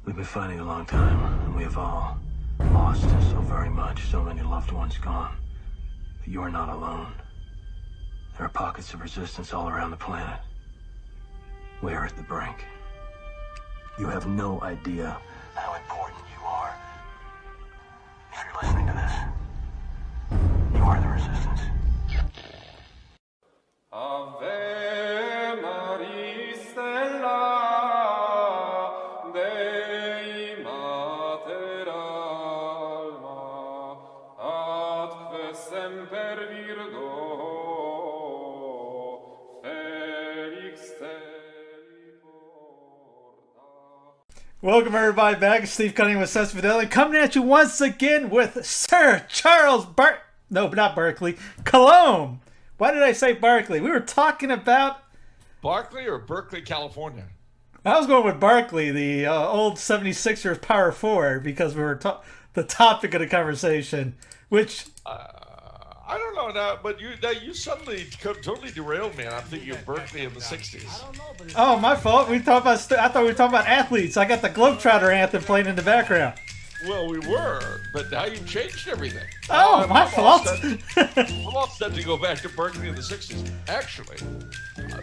We've been fighting a long time, and we have all lost so very much, so many loved ones gone. But you are not alone. There are pockets of resistance all around the planet. We are at the brink. You have no idea how important you are. If you're listening to this, you are the resistance. Ave Maria Stella, Dei Mater Alma, atque semper virgo, Felix te porta. Welcome everybody back. Steve Cunningham with Sense Fidelity, coming at you once again with Sir Charles Coulombe. Why did I say Barkley? We were talking about Barkley or Berkeley, California? I was going with Barkley, the old 76ers power forward, because we were the topic of the conversation, which I don't know now, but you suddenly totally derailed me, and I'm thinking of Berkeley in the 60s. oh, my fault. I thought we were talking about athletes. I got the Globetrotter anthem playing in the background. Well, we were, but now you've changed everything. Oh, my fault. I'm all set to go back to Berkeley in the 60s. Actually,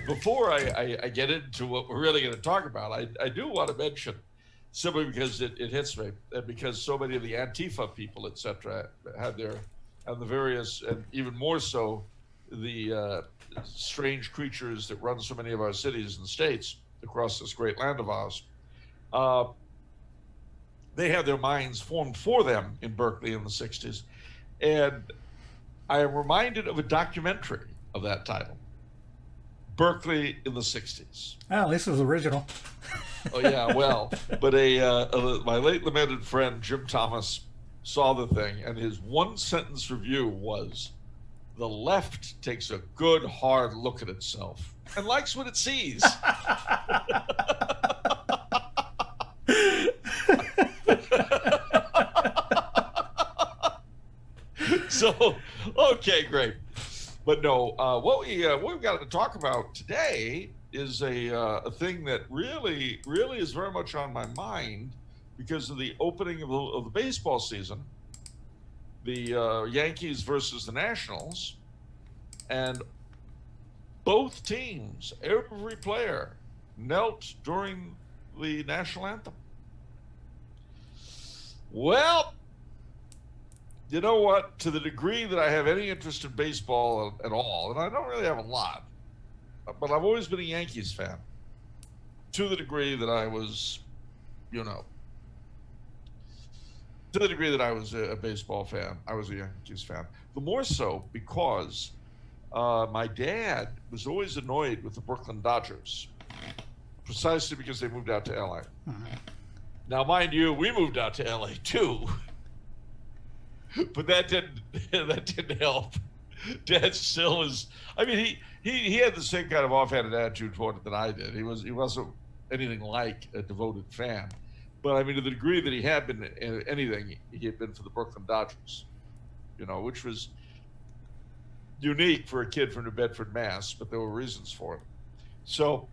before I get into what we're really going to talk about, I do want to mention, simply because it hits me, and because so many of the Antifa people, etc., had the various, and even more so, the strange creatures that run so many of our cities and states across this great land of ours. They had their minds formed for them in Berkeley in the 60s. And I am reminded of a documentary of that title, Berkeley in the 60s. Oh, at least it was original. Oh, yeah, well, but my late lamented friend, Jim Thomas, saw the thing, and his one-sentence review was, the left takes a good, hard look at itself and likes what it sees. So, okay, great. But no, what we've got to talk about today is a thing that really is very much on my mind because of the opening of the baseball season, the Yankees versus the Nationals, and both teams, every player, knelt during the national anthem. Well, you know what? To the degree that I have any interest in baseball at all, and I don't really have a lot, but I've always been a Yankees fan. To the degree that I was, to the degree that I was a baseball fan, I was a Yankees fan. The more so because my dad was always annoyed with the Brooklyn Dodgers, precisely because they moved out to LA. Mm-hmm. Now, mind you, we moved out to LA too. But that didn't help. Dad still is. I mean, he had the same kind of offhanded attitude toward it that I did. He wasn't anything like a devoted fan, but I mean, to the degree that he had been anything, he had been for the Brooklyn Dodgers, which was unique for a kid from New Bedford, Mass. But there were reasons for it. So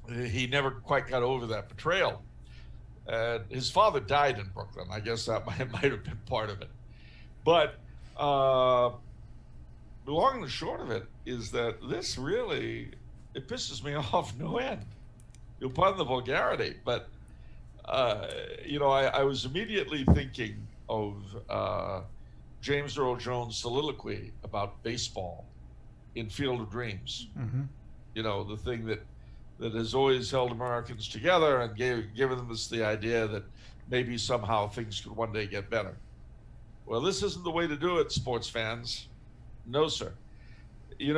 he never quite got over that betrayal. His father died in Brooklyn. I guess that might have been part of it. But the long and the short of it is that this really, it pisses me off no end. You'll pardon the vulgarity, but, I was immediately thinking of James Earl Jones' soliloquy about baseball in Field of Dreams. Mm-hmm. The thing that has always held Americans together and given them the idea that maybe somehow things could one day get better. Well, this isn't the way to do it, sports fans. No, sir. In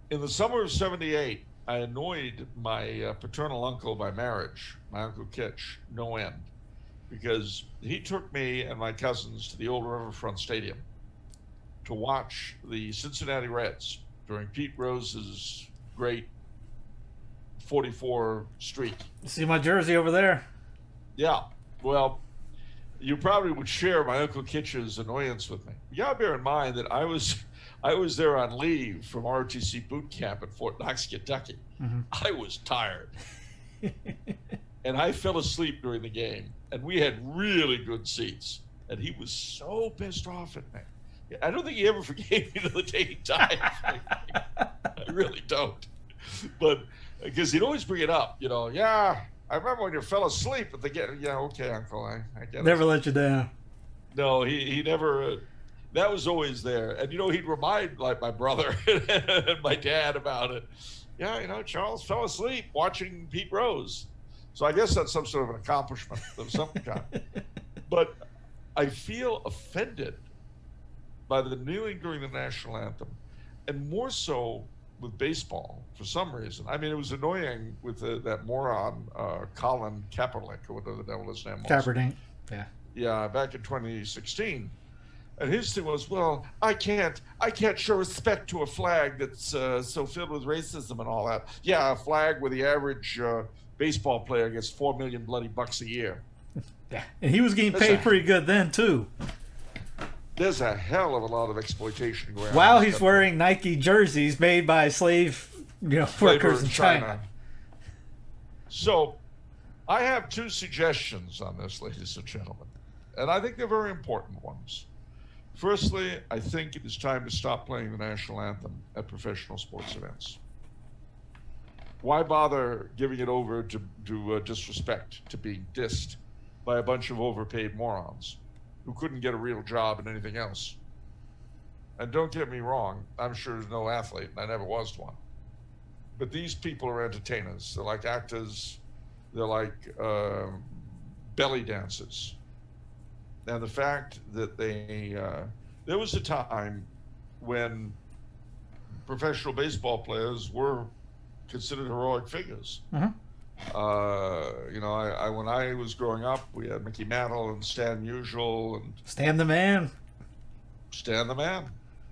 the summer of '78, I annoyed my paternal uncle by marriage, my Uncle Kitch, no end, because he took me and my cousins to the old Riverfront Stadium to watch the Cincinnati Reds during Pete Rose's great 44 streak. See my jersey over there? Yeah. Well, you probably would share my Uncle Kitch's annoyance with me. You gotta bear in mind that I was there on leave from ROTC boot camp at Fort Knox, Kentucky. Mm-hmm. I was tired. and I fell asleep during the game, and we had really good seats, and he was so pissed off at me. I don't think he ever forgave me the day he died. I really don't. But because he'd always bring it up, yeah, I remember when you fell asleep at the game. Yeah, okay, Uncle, I get it. Never let you down. No, he never. That was always there, and he'd remind like my brother and my dad about it. Yeah, Charles fell asleep watching Pete Rose, so I guess that's some sort of an accomplishment of some kind. But I feel offended by the kneeling during the national anthem, and more so with baseball for some reason. I mean, it was annoying with that moron Colin Kaepernick, or whatever the devil his name was. Kaepernick, yeah. Yeah, back in 2016. And his thing was, well, I can't show respect to a flag that's so filled with racism and all that. Yeah, a flag where the average baseball player gets $4 million bloody bucks a year. Yeah, and he was getting paid pretty good then too. There's a hell of a lot of exploitation going on. While he's wearing Nike jerseys made by slave, workers in China. So, I have two suggestions on this, ladies and gentlemen, and I think they're very important ones. Firstly, I think it is time to stop playing the national anthem at professional sports events. Why bother giving it over to disrespect, to being dissed by a bunch of overpaid morons who couldn't get a real job in anything else? And don't get me wrong, I'm sure there's no athlete, and I never was one. But these people are entertainers. They're like actors. They're like belly dancers. And the fact that there was a time when professional baseball players were considered heroic figures. Mm-hmm. When I was growing up, we had Mickey Mantle and Stan Musial and Stan the Man.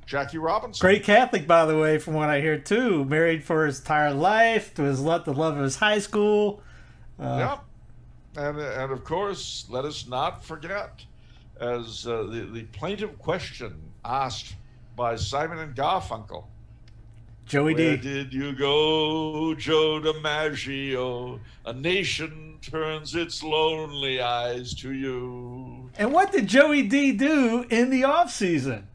Jackie Robinson. Great Catholic, by the way, from what I hear too. Married for his entire life, to the love of his high school. Yep. And of course, let us not forget, as the plaintive question asked by Simon and Garfunkel. Joey Where D. did you go, Joe DiMaggio? A nation turns its lonely eyes to you. And what did Joey D do in the off season?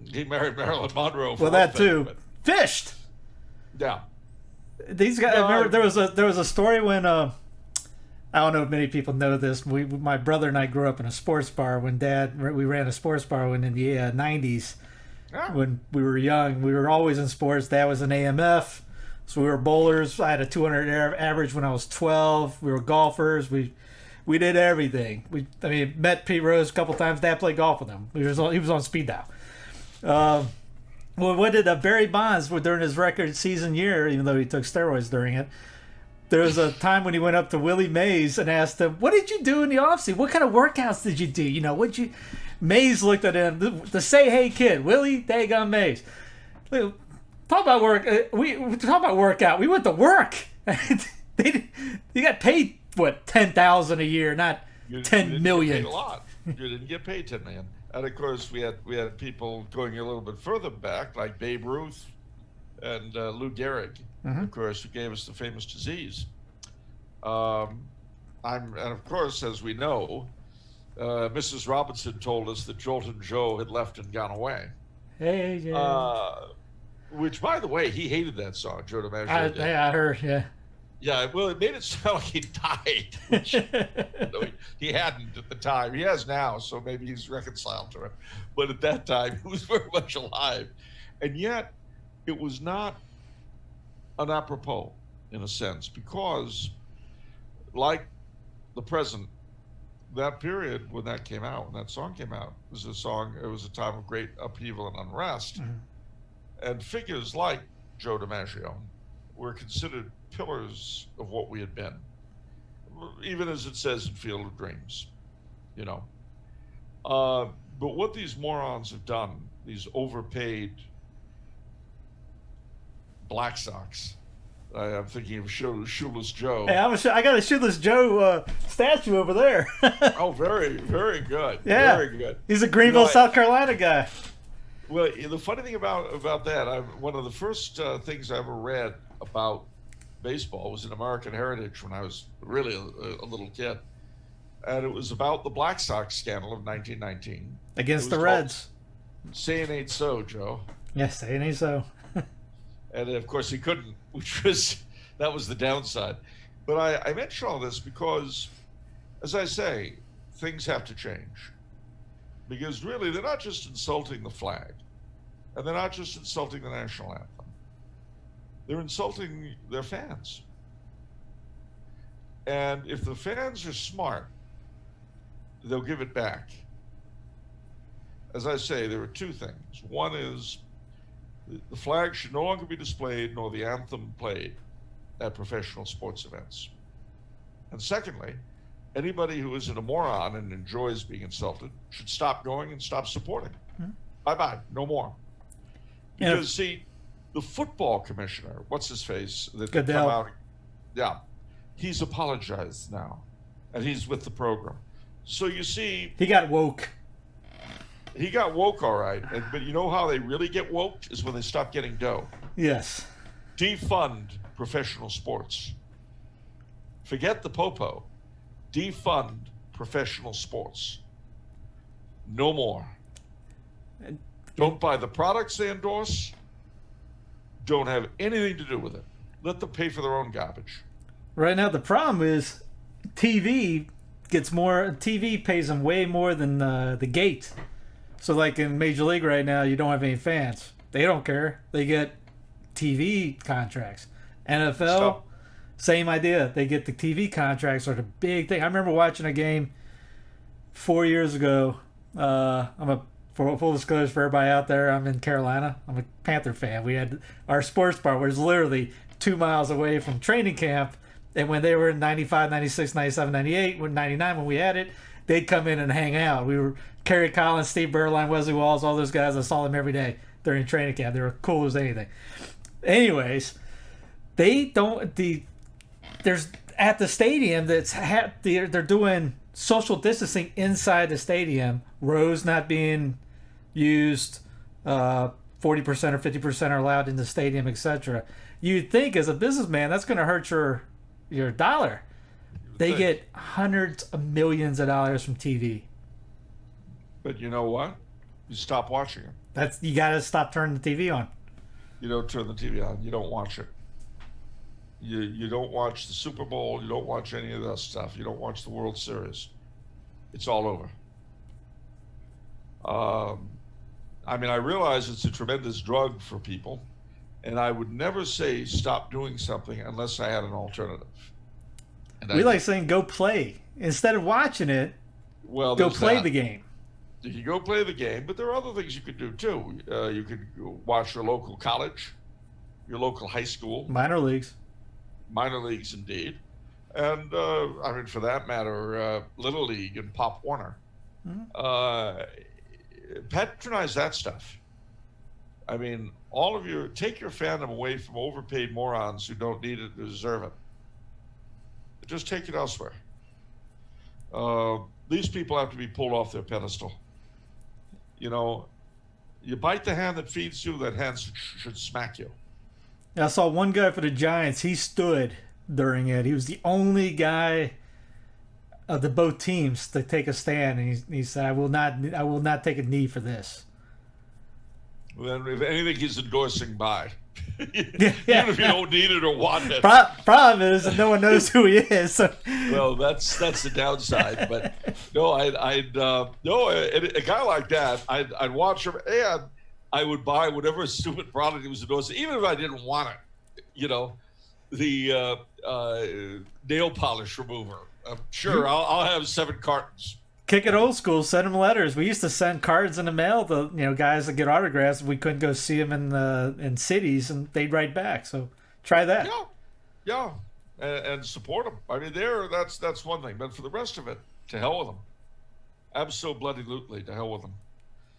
He married Marilyn Monroe. Well, that too. Fished. Yeah. These guys. I remember there was a story when I don't know if many people know this. My brother and I grew up in a sports bar when we ran a sports bar in the 90s. Yeah. When we were young, we were always in sports. Dad was an AMF, so we were bowlers. I had a 200 average when I was 12. We were golfers. We did everything. Met Pete Rose a couple times. Dad played golf with him. He was on speed dial. What did Barry Bonds during his record season year, even though he took steroids during it? There was a time when he went up to Willie Mays and asked him, "What did you do in the offseason? What kind of workouts did you do? Mays looked at him to say, "Hey kid, Willie, daggone Mays, talk about work. We talk about workout. We went to work. You got paid what, $10,000 a year, not $10 million. Get paid a lot. You didn't get paid $10 million. And of course, we had people going a little bit further back, like Babe Ruth and Lou Gehrig, of course, who gave us the famous disease. And of course, as we know, Mrs. Robinson told us that Jolton Joe had left and gone away. Hey, yeah. Which, by the way, he hated that song, Joe DiMaggio. I heard, yeah. Yeah, well, it made it sound like he died, which he hadn't at the time. He has now, so maybe he's reconciled to it. But at that time, he was very much alive. And yet, it was not an apropos, in a sense, because, like the present, that period when that came out, when that song came out, it was a time of great upheaval and unrest. And figures like Joe DiMaggio were considered pillars of what we had been, even as it says in Field of Dreams, But what these morons have done, these overpaid Black Sox, I'm thinking of Shoeless Joe. Hey, I got a Shoeless Joe statue over there. Oh, very, very good. Yeah, very good. He's a Greenville, South Carolina guy. Well, the funny thing about that, one of the first things I ever read about baseball. It was in American Heritage when I was really a little kid. And it was about the Black Sox scandal of 1919. Against the Reds. Say it ain't so, Joe. Yes, say it ain't so. And of course he couldn't, that was the downside. But I mention all this because, as I say, things have to change. Because really, they're not just insulting the flag, and they're not just insulting the national anthem. They're insulting their fans. And if the fans are smart, they'll give it back. As I say, there are two things. One is the flag should no longer be displayed nor the anthem played at professional sports events. And secondly, anybody who isn't a moron and enjoys being insulted should stop going and stop supporting. Bye-bye, no more. Because, see, the football commissioner, what's his face? That Goodell. come out, yeah, he's apologized now, and he's with the program. So you see, He got woke. he got woke, all right. But you know how they really get woke is when they stop getting dough. Yes. Defund professional sports. Forget the popo. Defund professional sports. No more. Don't buy the products they endorse. Don't have anything to do with it. Let them pay for their own garbage. Right now, the problem is TV pays them way more than the gate. So, like in Major League right now, you don't have any fans. They don't care. They get TV contracts. NFL, same idea. They get the TV contracts are the big thing. I remember watching a game 4 years ago. For full disclosure for everybody out there, I'm in Carolina. I'm a Panther fan. We had our sports bar was literally 2 miles away from training camp. And when they were in 95, 96, 97, 98, 99, when we had it, they'd come in and hang out. We were Kerry Collins, Steve Berline, Wesley Walls, all those guys. I saw them every day during training camp. They were cool as anything. Anyways, there's at the stadium they're doing social distancing inside the stadium. Rows not being used, 40% or 50% are allowed in the stadium, etc. You'd think as a businessman that's going to hurt your dollar. They get hundreds of millions of dollars from TV. But you know what? You stop watching it. You got to stop turning the TV on. You don't turn the TV on. You don't watch it. You don't watch the Super Bowl. You don't watch any of that stuff. You don't watch the World Series. It's all over. I mean, I realize it's a tremendous drug for people, and I would never say stop doing something unless I had an alternative. And We like saying go play. Instead of watching it, well, go play that. the game. You can go play the game, but there are other things you could do too. You could watch your local college, your local high school. Minor leagues. Minor leagues, indeed. And, I mean, for that matter, Little League and Pop Warner. Patronize that stuff. I mean, take your fandom away from overpaid morons who don't need it or deserve it. Just take it elsewhere. These people have to be pulled off their pedestal. You know, you bite the hand that feeds you, that hand should smack you. I saw one guy for the Giants. He stood during it. He was the only guy of the both teams to take a stand, and he said, "I will not take a knee for this." Well, then, if anything, he's endorsing by. Yeah. Even if you don't need it or want it. Problem is that no one knows who he is. So. Well, that's the downside. But no, a guy like that, I'd watch him, and I would buy whatever stupid product he was endorsing, even if I didn't want it. You know, the nail polish remover. Sure, I'll have 7 cartons. Kick it old school. Send them letters. We used to send cards in the mail to guys that get autographs. We couldn't go see them in cities, and they'd write back. So try that. Yeah, and support them. I mean, that's one thing. But for the rest of it, to hell with them. Absolutely, to hell with them.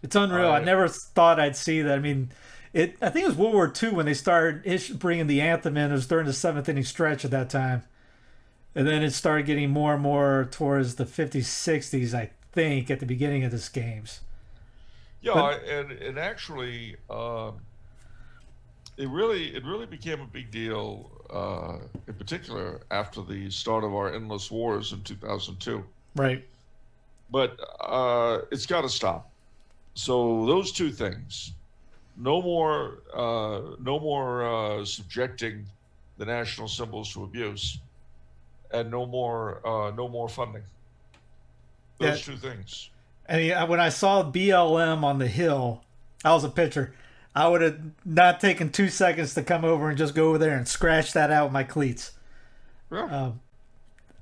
It's unreal. I never thought I'd see that. I mean, I think it was World War II when they started bringing the anthem in. It was during the 7th inning stretch at that time. And then it started getting more and more towards the 50s, 60s, I think, at the beginning of these games. Yeah, and actually, it really became a big deal, in particular after the start of our endless wars in 2002. Right. But it's got to stop. So those two things: no more, subjecting the national symbols to abuse, and no more funding. Those two things. I mean, when I saw BLM on the hill, I was a pitcher. I would have not taken 2 seconds to come over and just go over there and scratch that out with my cleats. Yeah.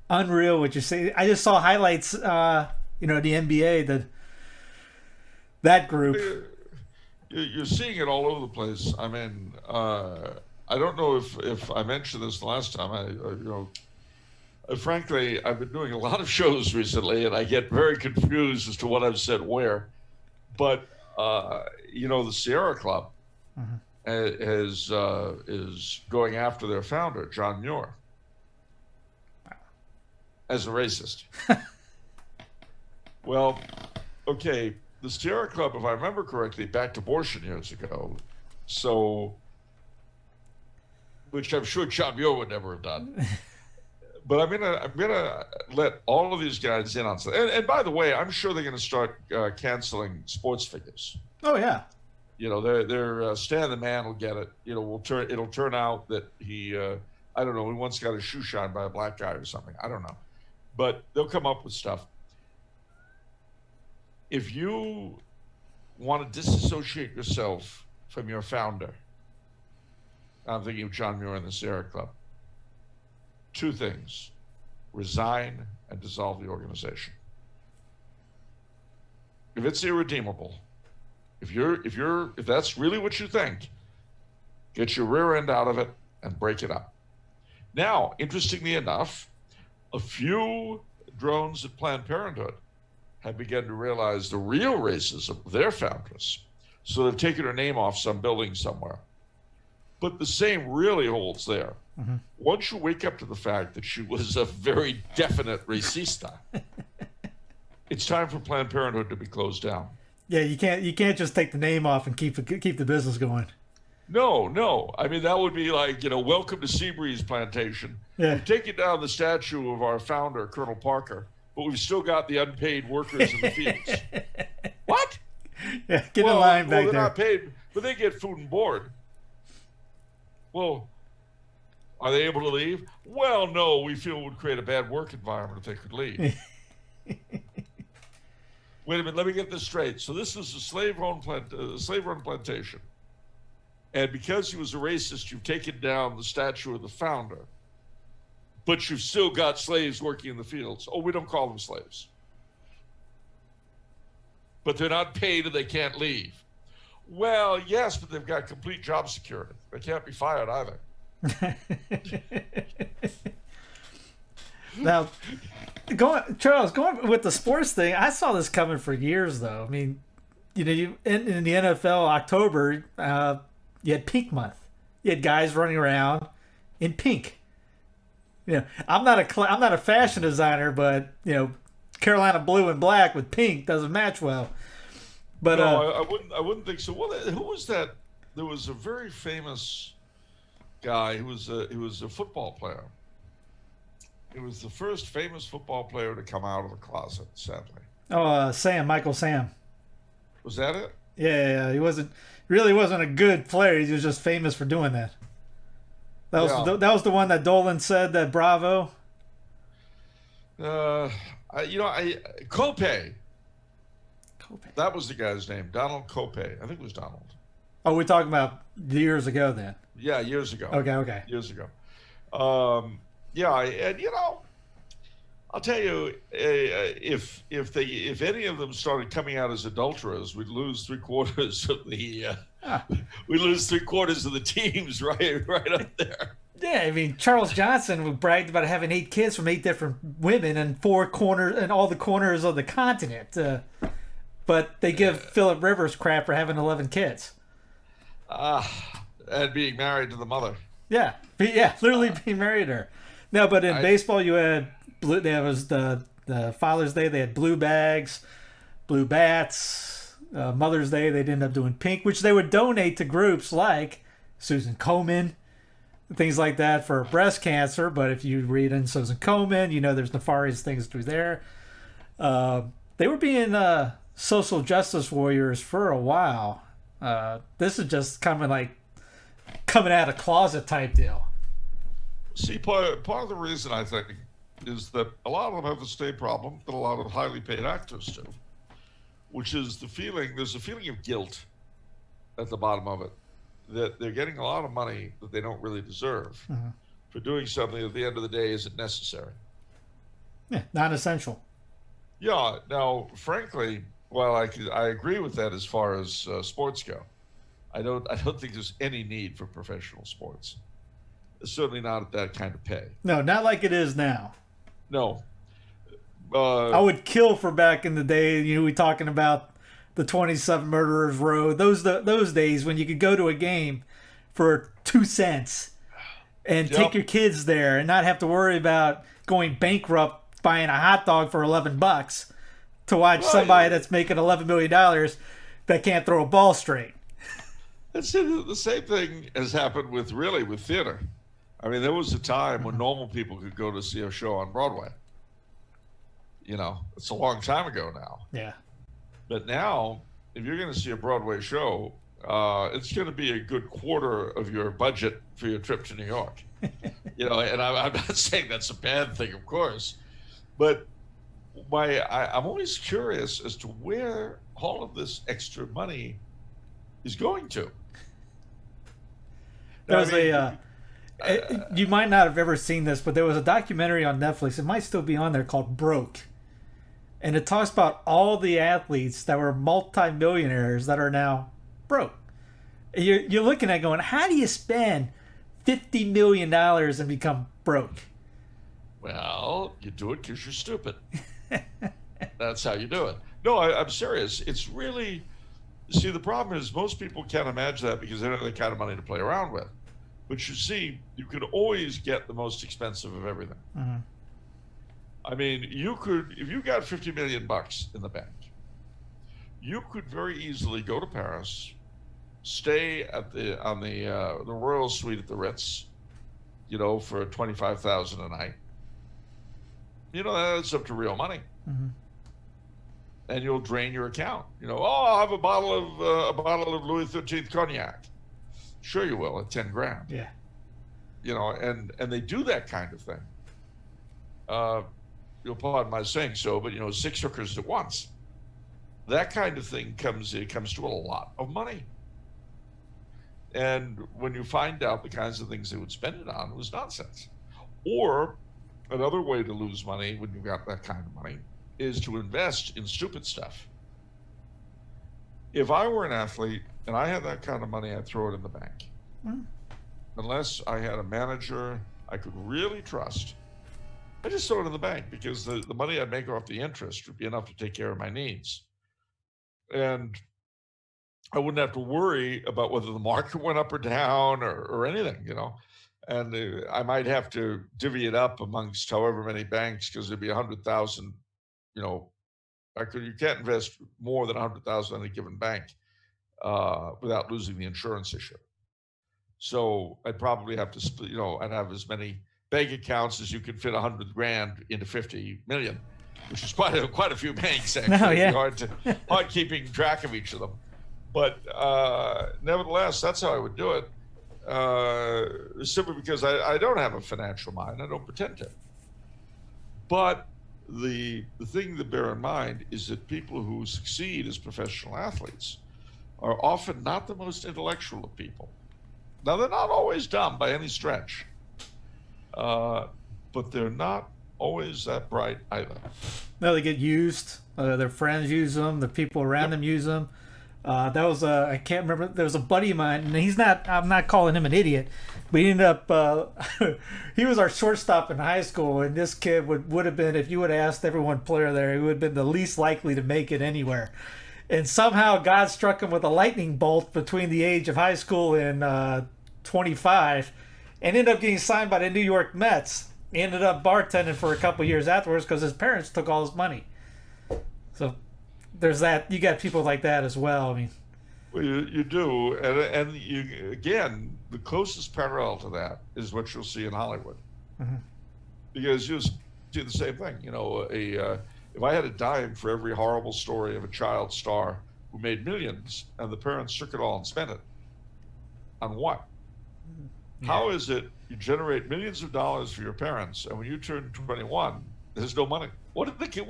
Unreal what you say. I just saw highlights, the NBA, that group. You're seeing it all over the place. I mean, I don't know if I mentioned this last time. Frankly, I've been doing a lot of shows recently, and I get very confused as to what I've said where. But the Sierra Club is going after their founder, John Muir, as a racist. Well, okay, the Sierra Club, if I remember correctly, backed abortion years ago, which I'm sure John Muir would never have done. But I'm gonna let all of these guys in on something. And by the way, I'm sure they're gonna start canceling sports figures. Oh yeah. They're Stan the Man will get it. It'll turn out that he I don't know, he once got his shoe shined by a black guy or something. I don't know, but they'll come up with stuff. If you want to disassociate yourself from your founder, I'm thinking of John Muir and the Sierra Club. Two things: resign and dissolve the organization. If it's irredeemable, if that's really what you think, get your rear end out of it and break it up. Now, interestingly enough, a few drones at Planned Parenthood have begun to realize the real racism of their foundress. So they've taken her name off some building somewhere. But the same really holds there. Mm-hmm. Once you wake up to the fact that she was a very definite racista, it's time for Planned Parenthood to be closed down. Yeah, you can't just take the name off and keep the business going. No. I mean, that would be like, welcome to Seabreeze Plantation. Yeah. We've taken down the statue of our founder, Colonel Parker, but we've still got the unpaid workers in the fields. What? Yeah, get in line back there. They're not paid, but they get food and board. Well, are they able to leave? Well, no, we feel it would create a bad work environment if they could leave. Wait a minute, let me get this straight. So this is a slave-run plantation. And because he was a racist, you've taken down the statue of the founder. But you've still got slaves working in the fields. Oh, we don't call them slaves. But they're not paid and they can't leave. Well, yes, but they've got complete job security. They can't be fired either. Now, going with the sports thing, I saw this coming for years, though. I mean, in the NFL, October, you had Pink Month. You had guys running around in pink. I'm not a fashion designer, but Carolina blue and black with pink doesn't match well. But no, I wouldn't think so. Well, who was that? There was a very famous guy who was a football player. He was the first famous football player to come out of the closet, sadly. Oh, Michael Sam. Was that it? Yeah. He really wasn't a good player. He was just famous for doing that. That was the one that Dolan said that Bravo. Cope. That was the guy's name, Donald Cope. I think it was Donald. Oh, we're talking about years ago then. Yeah, years ago. Okay. Years ago. And I'll tell you, if any of them started coming out as adulterers, we'd lose three-quarters of the teams right up there. Yeah, I mean, Charles Johnson bragged about having 8 kids from 8 different women and 4 corners and all the corners of the continent. But they give Phillip Rivers crap for having 11 kids. And being married to the mother. Yeah, literally being married to her. No, but in baseball, you had blue. There was the Father's Day. They had blue bags, blue bats. Mother's Day, they'd end up doing pink, which they would donate to groups like Susan Komen, things like that for breast cancer. But if you read in Susan Komen, you know there's nefarious things through there. They were being social justice warriors for a while. This is just coming out of closet type deal. See, part of the reason I think is that a lot of them have the same problem that a lot of highly paid actors do, which is there's a feeling of guilt at the bottom of it, that they're getting a lot of money that they don't really deserve for doing something at the end of the day isn't necessary. Yeah, non-essential. Yeah. Now, frankly, while I agree with that as far as sports go, I don't think there's any need for professional sports. Certainly not at that kind of pay. No, not like it is now. No. I would kill for back in the day. You know, we talking about the 27 Murderers Row. Those days when you could go to a game for 2 cents and take your kids there and not have to worry about going bankrupt buying a hot dog for $11 to watch somebody that's making $11 million that can't throw a ball straight. It's the same thing has happened with theater. I mean, there was a time when normal people could go to see a show on Broadway. You know, it's a long time ago now. Yeah. But now, if you're going to see a Broadway show, it's going to be a good quarter of your budget for your trip to New York. You know, and I'm not saying that's a bad thing, of course, but I'm always curious as to where all of this extra money is going to. There was you might not have ever seen this, but there was a documentary on Netflix. It might still be on there called Broke. And it talks about all the athletes that were multimillionaires that are now broke. You're looking at going, how do you spend $50 million and become broke? Well, you do it because you're stupid. That's how you do it. No, I'm serious. It's really, see, the problem is most people can't imagine that because they don't have the kind of money to play around with. But you see, you could always get the most expensive of everything. Mm-hmm. I mean, you could, if you got $50 million in the bank, you could very easily go to Paris, stay at the Royal Suite at the Ritz, you know, for $25,000 a night. You know, that's up to real money. Mm-hmm. And you'll drain your account. You know, I'll have a bottle of Louis XIII cognac. Sure you will, at 10 grand. Yeah. You know, and they do that kind of thing. You'll pardon my saying so, but you know, 6 hookers at once. That kind of thing comes to a lot of money. And when you find out the kinds of things they would spend it on, it was nonsense. Or another way to lose money when you've got that kind of money is to invest in stupid stuff. If I were an athlete and I had that kind of money, I'd throw it in the bank. Mm. Unless I had a manager I could really trust, I just throw it in the bank because the money I'd make off the interest would be enough to take care of my needs. And I wouldn't have to worry about whether the market went up or down or anything, you know. And I might have to divvy it up amongst however many banks because there'd be 100,000, you know. You can't invest more than 100,000 in a given bank without losing the insurance issue. So I'd probably have to, you know, I'd have as many bank accounts as you could fit 100 grand into 50 million, which is quite a few banks actually. No, yeah. hard keeping track of each of them. But nevertheless, that's how I would do it. Simply because I don't have a financial mind. I don't pretend to. But the thing to bear in mind is that people who succeed as professional athletes are often not the most intellectual of people. Now, they're not always dumb by any stretch, but they're not always that bright either. No, they get used. Their friends use them. The people around them use them. That was I can't remember. There was a buddy of mine, and I'm not calling him an idiot, but he ended up. He was our shortstop in high school, and this kid would have been, if you would have asked every player there, he would have been the least likely to make it anywhere. And somehow God struck him with a lightning bolt between the age of high school and 25, and ended up getting signed by the New York Mets. He ended up bartending for a couple years afterwards because his parents took all his money. So there's that. You got people like that as well. I mean, Well, you do, and you again, the closest parallel to that is what you'll see in Hollywood, because you'll see the same thing. You know, if I had a dime for every horrible story of a child star who made millions and the parents took it all and spent it, on what? Yeah. How is it you generate millions of dollars for your parents, and when you turn 21, there's no money? What do they do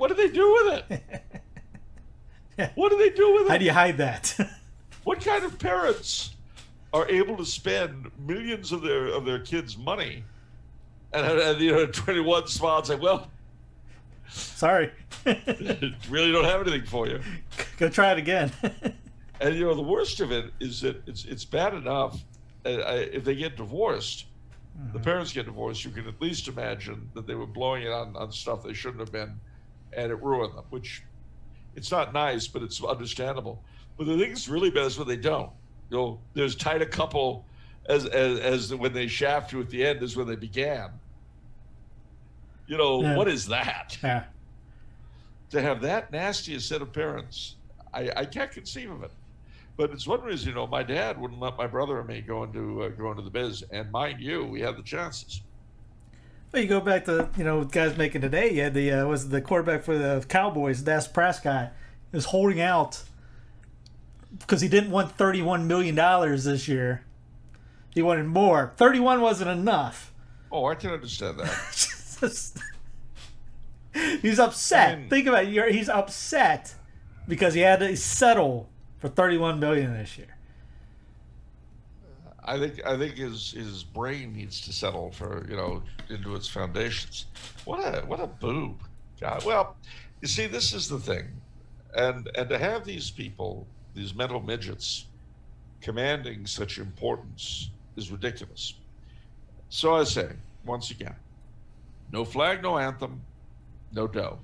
with it? What do they do with it? How do you hide that? What kind of parents are able to spend millions of their kids' money, and you know, 21 smile and say, "Well, sorry, really don't have anything for you. Go try it again." And you know, the worst of it is that it's bad enough if they get divorced. The parents get divorced. You can at least imagine that they were blowing it on stuff they shouldn't have been, and it ruined them. Which, it's not nice, but it's understandable. But the thing that's really bad is when they don't. You know, there's tight a couple as when they shaft you at the end is when they began. You know, What is that? Yeah. To have that nasty a set of parents, I can't conceive of it. But it's one reason, you know, my dad wouldn't let my brother and me go into the biz, and mind you, we had the chances. Well, you go back to, you know, guys making today. You had the quarterback for the Cowboys, Dak Prescott, was holding out because he didn't want $31 million this year. He wanted more. 31 wasn't enough. Oh, I can understand that. He's upset. Think about it. He's upset because he had to settle for $31 million this year. I think his brain needs to settle for, you know, into its foundations. What a boob. God. Well, you see, this is the thing, and to have these people, these mental midgets, commanding such importance is ridiculous. So I say once again, no flag, no anthem, no dough.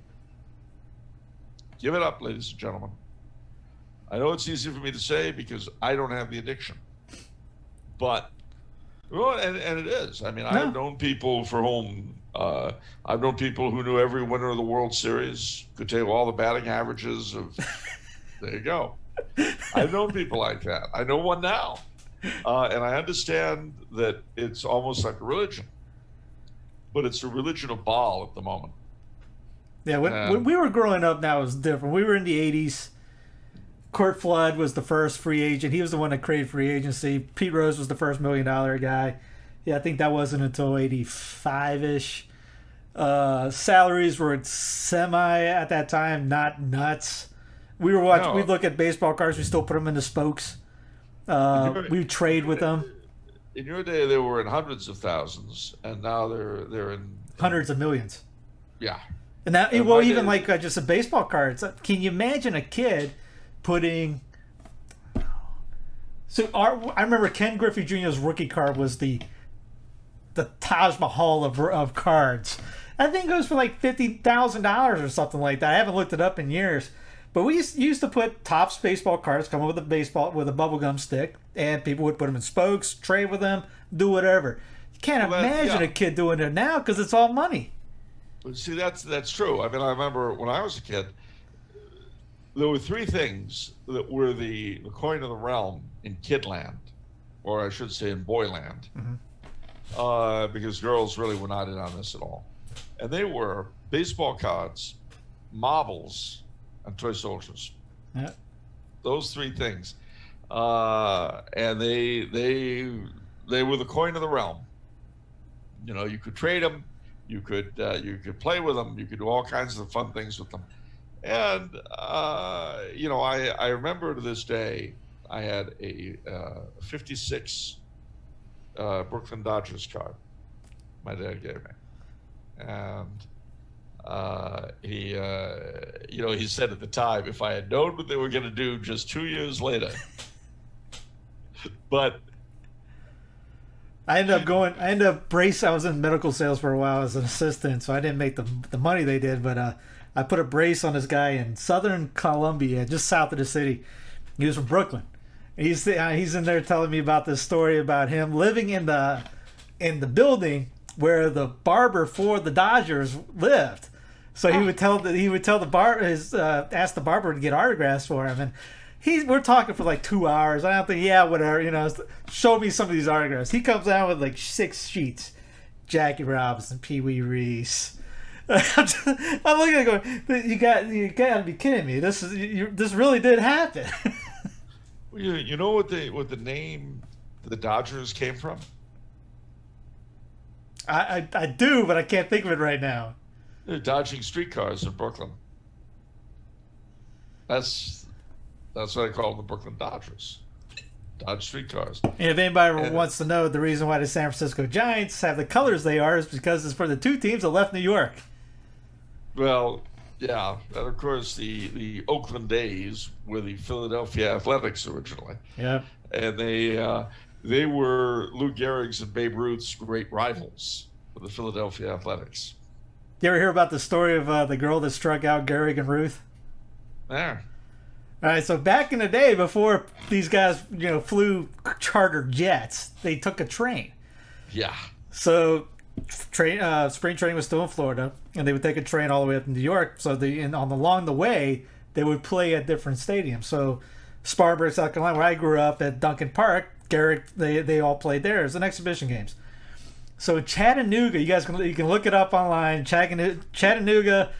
Give it up, ladies and gentlemen. I know it's easy for me to say because I don't have the addiction. But, well, and it is. I mean, no. I've known people for whom, I've known people who knew every winner of the World Series, could tell you all the batting averages of, there you go. I've known people like that. I know one now. And I understand that it's almost like a religion. But it's a religion of Baal at the moment. Yeah, when we were growing up now, it was different. We were in the 80s. Curt Flood was the first free agent. He was the one that created free agency. Pete Rose was the first $1 million guy. Yeah, I think that wasn't until 85-ish. Salaries were semi at that time, not nuts. We were watching. No. We'd look at baseball cards. We still put them in the spokes. We would trade with them. In your day, they were in hundreds of thousands, and now they're in hundreds of millions. Yeah. And that, well, even like just a baseball cards. Can you imagine a kid putting? So I remember Ken Griffey Jr.'s rookie card was the Taj Mahal of cards. I think it goes for like $50,000 or something like that. I haven't looked it up in years. But we used to put Topps baseball cards, come up with a bubblegum stick, and people would put them in spokes, trade with them, do whatever. You can't imagine a kid doing it now because it's all money. But see, that's true. I mean, I remember when I was a kid, there were three things that were the coin of the realm in kidland, or I should say in boyland, because girls really were not in on this at all. And they were baseball cards, marbles, and toy soldiers. Yeah. Those three things. And they were the coin of the realm. You know, you could trade them, you could play with them, you could do all kinds of fun things with them. And you know, I remember to this day, I had a 56 Brooklyn Dodgers card my dad gave me. And he said at the time, if I had known what they were going to do just 2 years later. But I ended up brace. I was in medical sales for a while as an assistant, so I didn't make the money they did. But I put a brace on this guy in southern Columbia, just south of the city. He was from Brooklyn. He's in there telling me about this story about him living in the building where the barber for the Dodgers lived. So he would ask the barber to get autographs for him, and we're talking for like 2 hours. I don't think, yeah, whatever, show me some of these autographs. He comes out with like 6 sheets. Jackie Robinson, Pee Wee Reese. I'm looking at it going, you got to be kidding me. This really did happen. You know what the name the Dodgers came from? I do, but I can't think of it right now. They're dodging streetcars in Brooklyn. That's what I call them, the Brooklyn Dodgers. Dodge streetcars. And if anybody wants to know the reason why the San Francisco Giants have the colors they are is because it's for the 2 teams that left New York. Well, yeah, and of course the Oakland A's were the Philadelphia Athletics originally. Yeah. And they were Lou Gehrig's and Babe Ruth's great rivals for the Philadelphia Athletics. You ever hear about the story of the girl that struck out Gehrig and Ruth? There. All right, so back in the day, before these guys, flew charter jets, they took a train. Yeah. So, spring training was still in Florida, and they would take a train all the way up to New York. So, along the way, they would play at different stadiums. So, Spartanburg, South Carolina, where I grew up at Duncan Park, Gehrig, they all played there as an exhibition games. So, Chattanooga, you can look it up online. Chattanooga.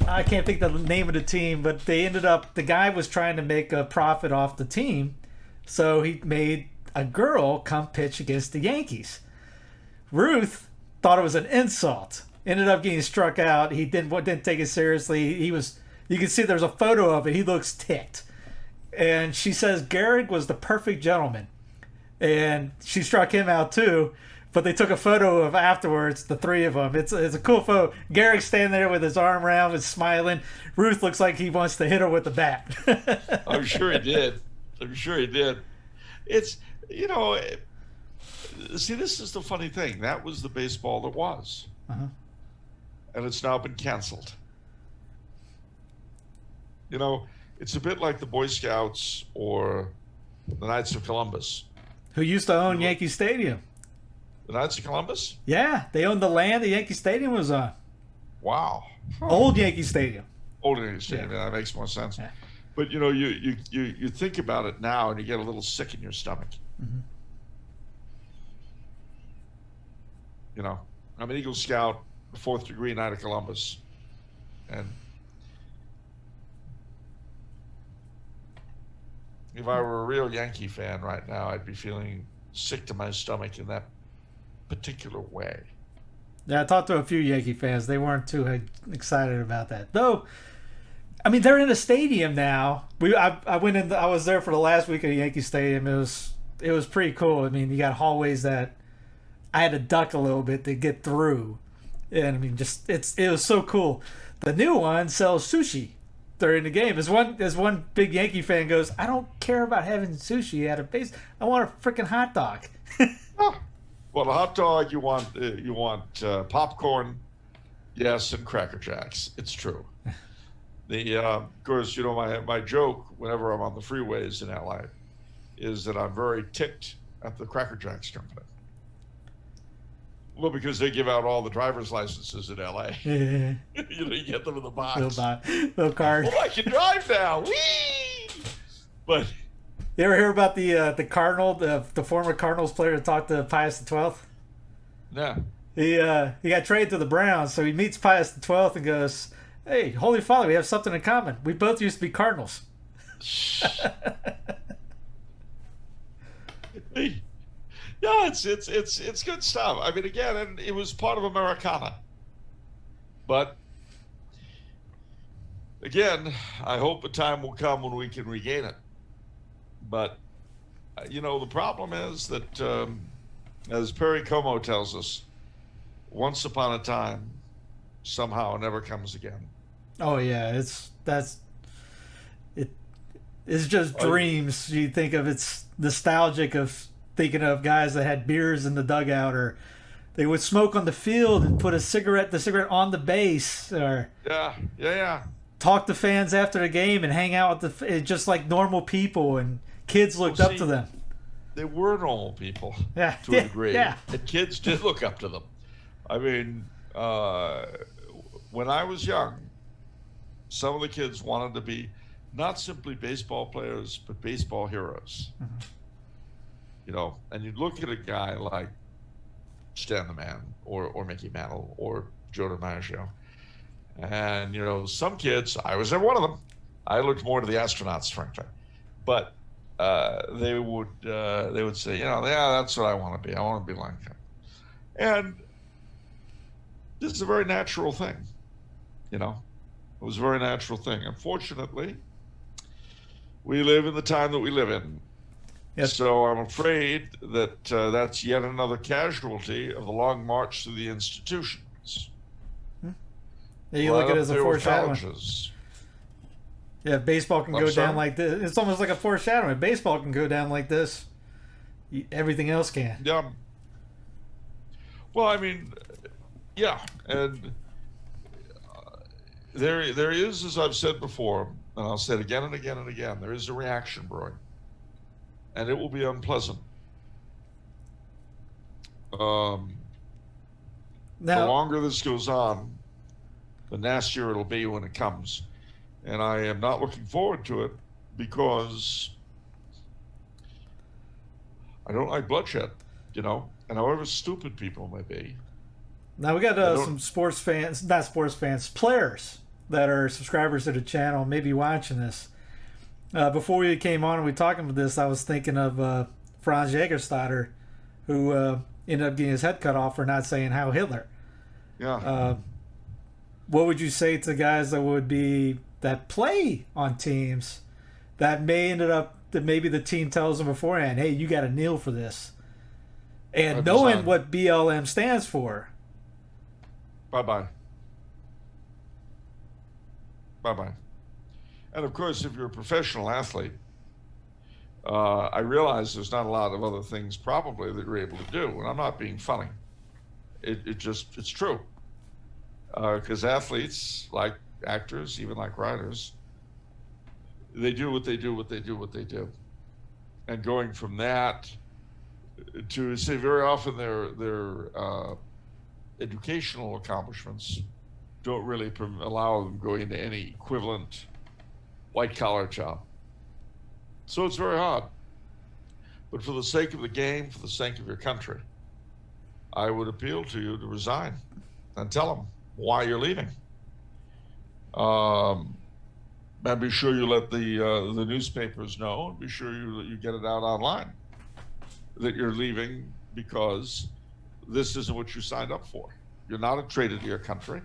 I can't think of the name of the team, but the guy was trying to make a profit off the team, so he made a girl come pitch against the Yankees. Ruth thought it was an insult, ended up getting struck out. He didn't take it seriously. You can see there's a photo of it. He looks ticked. And she says Gehrig was the perfect gentleman. And she struck him out too. But they took a photo of afterwards, the 3 of them. It's a cool photo. Gehrig standing there with his arm around and smiling. Ruth looks like he wants to hit her with the bat. I'm sure he did. It's, see, this is the funny thing. That was the baseball that was. Uh-huh. And it's now been canceled. It's a bit like the Boy Scouts or the Knights of Columbus. Who used to own Yankee Stadium. The Knights of Columbus? Yeah, they owned the land the Yankee Stadium was on. Wow. Old Yankee Stadium. Old Yankee Stadium, yeah. That makes more sense. Yeah. But, you think about it now and you get a little sick in your stomach. Mm-hmm. I'm an Eagle Scout, 4th degree Knight of Columbus. And if I were a real Yankee fan right now, I'd be feeling sick to my stomach in that particular way. Yeah, I talked to a few Yankee fans. They weren't too excited about that. Though, I mean, they're in a stadium now. I went in. I was there for the last week of the Yankee Stadium. It was pretty cool. I mean, you got hallways that I had to duck a little bit to get through, and I mean, it was so cool. The new one sells sushi during the game. As one big Yankee fan goes, I don't care about having sushi at a base. I want a freaking hot dog. Oh. Well, a hot dog, you want popcorn, yes, and Cracker Jacks. It's true. Of course, my joke whenever I'm on the freeways in LA is that I'm very ticked at the Cracker Jacks company. Well, because they give out all the driver's licenses in LA. Yeah. You get them in the box. Little card. Oh, I can drive now. Whee! But. You ever hear about the Cardinal, the former Cardinals player that talked to Pius XII? No. He got traded to the Browns, so he meets Pius XII and goes, "Hey, Holy Father, we have something in common. We both used to be Cardinals." Yeah, it's good stuff. I mean, again, and it was part of Americana. But again, I hope a time will come when we can regain it. But, the problem is that, as Perry Como tells us, once upon a time, somehow never comes again. Oh, yeah. It's just dreams. You think of, it's nostalgic of thinking of guys that had beers in the dugout, or they would smoke on the field and put the cigarette on the base, or yeah. Talk to fans after the game and hang out with just like normal people, and kids looked up to them. They were normal people, to a degree. Yeah. And kids did look up to them. I mean, when I was young, some of the kids wanted to be not simply baseball players, but baseball heroes. You know, and you look at a guy like Stan the Man or Mickey Mantle or Joe DiMaggio, and you know, some kids, I was never one of them. I looked more to the astronauts, frankly, but they would say, you know, yeah, that's what I want to be. I want to be like him. And this is a very natural thing, you know. It was a very natural thing. Unfortunately, we live in the time that we live in. Yes. So I'm afraid that that's yet another casualty of the long march through the institutions. Yeah, you look at it as a foreshadowing. Colleges. Yeah, baseball can I'm go sorry? down like this. It's almost like a foreshadowing. Baseball can go down like this. Everything else can. Yeah. Well, I mean, yeah, and there is, as I've said before, and I'll say it again and again and again, there is a reaction brewing, and it will be unpleasant. The Now, longer this goes on, the nastier it'll be when it comes, and I am not looking forward to it because I don't like bloodshed, you know, and however stupid people may be. now we got some sports fans, not sports fans, players that are subscribers to the channel, maybe watching this. Before we came on and we talking about this, I was thinking of Franz Jaegerstadter, who ended up getting his head cut off for not saying Heil Hitler. Yeah. What would you say to guys that play on teams that maybe the team tells them beforehand, hey, you got to kneel for this, and 100%. knowing what BLM stands for? Bye-bye. Bye-bye. And of course, if you're a professional athlete, I realize there's not a lot of other things probably that you're able to do, and I'm not being funny. It's true. Because athletes, like actors, even like writers, they do what they do. And going from that to say very often their educational accomplishments don't really allow them to go into any equivalent white-collar job. So it's very hard. But for the sake of the game, for the sake of your country, I would appeal to you to resign and tell them why you're leaving. And be sure you let the newspapers know, and be sure you get it out online that you're leaving because this isn't what you signed up for. You're not a traitor to your country.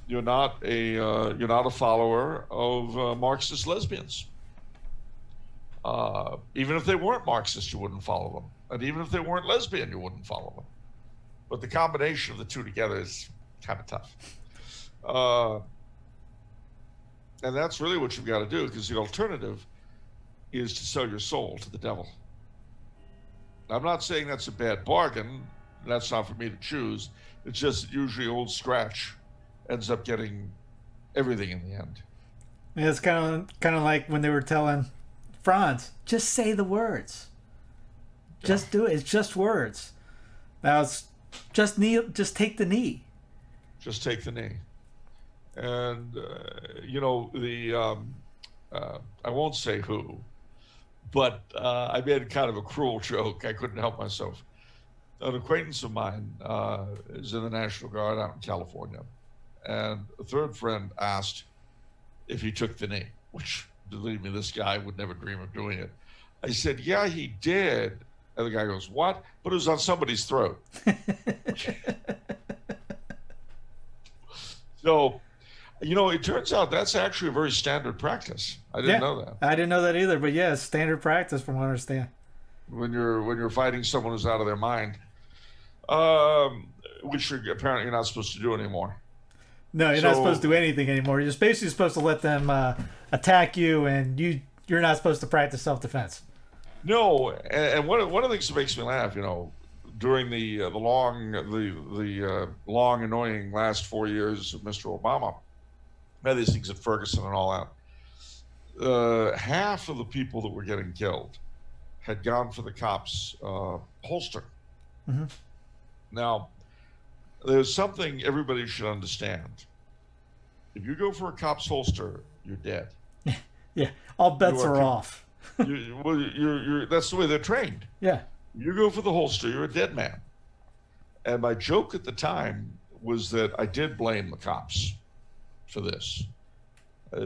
You're not a follower of Marxist lesbians. Even if they weren't Marxist, you wouldn't follow them. And even if they weren't lesbian, you wouldn't follow them. But the combination of the two together is kind of tough. And that's really what you've got to do, because the alternative is to sell your soul to the devil. I'm not saying that's a bad bargain. That's not for me to choose. It's just usually Old Scratch ends up getting everything in the end. Yeah, it's kind of like when they were telling Franz, just say the words. Just do it. It's just words. Now it's just kneel. Just take the knee. Just take the knee. And I won't say who, but I made kind of a cruel joke. I couldn't help myself. An acquaintance of mine is in the National Guard out in California, and a third friend asked if he took the knee, which, believe me, this guy would never dream of doing it. I said, yeah, he did. And the guy goes, what? But it was on somebody's throat. So, it turns out that's actually a very standard practice. I didn't know that. I didn't know that either, but yeah, it's standard practice from what I understand. When you're fighting someone who's out of their mind, which you're apparently not supposed to do anymore. No, you're not supposed to do anything anymore. You're just basically supposed to let them attack you, and you're not supposed to practice self-defense. No, and one of the things that makes me laugh, during the long annoying last 4 years of Mr. Obama, I had these things at Ferguson and all that. Half of the people that were getting killed had gone for the cops' holster. Mm-hmm. Now, there's something everybody should understand. If you go for a cop's holster, you're dead. Yeah, all bets You are are- off. You're that's the way they're trained. Yeah. You go for the holster, you're a dead man. And my joke at the time was that I did blame the cops for this,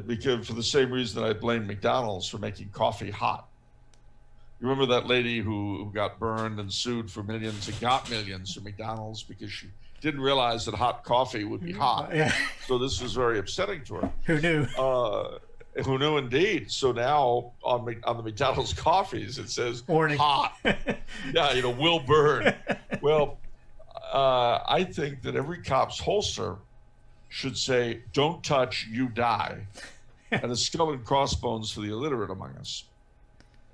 because for the same reason I blamed McDonald's for making coffee hot. You remember that lady who got burned and sued for millions and got millions from McDonald's because she didn't realize that hot coffee would be hot. Yeah. So this was very upsetting to her. Who knew? Who knew indeed. So now on the McDonald's coffees it says Warning. hot. Yeah, will burn. Well, I think that every cop's holster should say, "Don't touch, you die," and a skull and crossbones for the illiterate among us.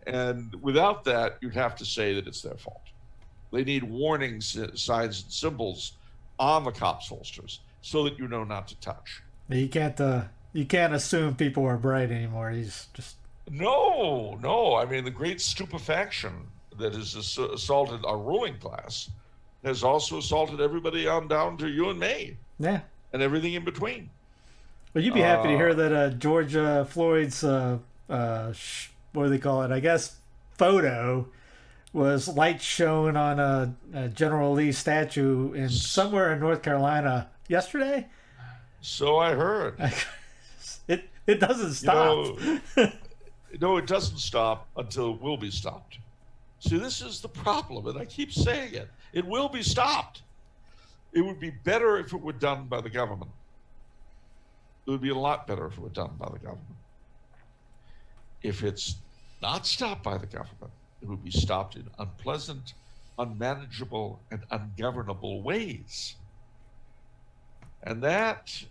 And without that, you'd have to say that it's their fault. They need warning signs and symbols on the cops' holsters so that you know not to touch. You can't assume people are bright anymore. He's just No. I mean, the great stupefaction that has assaulted our ruling class has also assaulted everybody on down to you and me, yeah. and everything in between. Well, you'd be happy to hear that George Floyd's what do they call it? I guess photo was light shown on a General Lee statue in somewhere in North Carolina yesterday. So I heard. It doesn't stop. No, it doesn't stop until it will be stopped. See, this is the problem, and I keep saying it. It will be stopped. It would be better if it were done by the government. It would be a lot better if it were done by the government. If it's not stopped by the government, it would be stopped in unpleasant, unmanageable, and ungovernable ways. And that,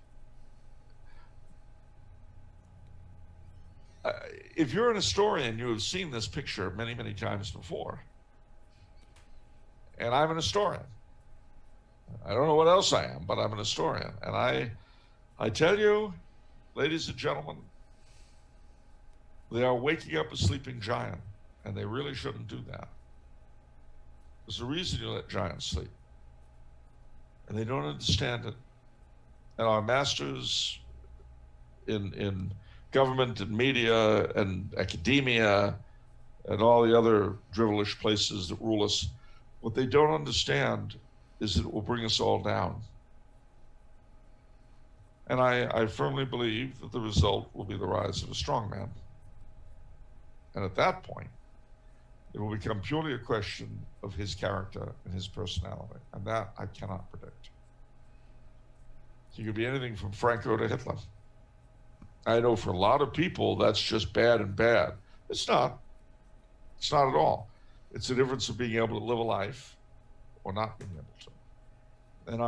if you're an historian, you have seen this picture many, many times before. And I'm an historian. I don't know what else I am, but I'm an historian. And I tell you, ladies and gentlemen, they are waking up a sleeping giant, and they really shouldn't do that. There's a reason you let giants sleep. And they don't understand it. And our masters in government and media and academia and all the other drivelish places that rule us, what they don't understand is that it will bring us all down. And I firmly believe that the result will be the rise of a strong man. And at that point, it will become purely a question of his character and his personality. And that I cannot predict. He could be anything from Franco to Hitler. I know for a lot of people, that's just bad and bad. It's not. It's not at all. It's the difference of being able to live a life or not being able to. And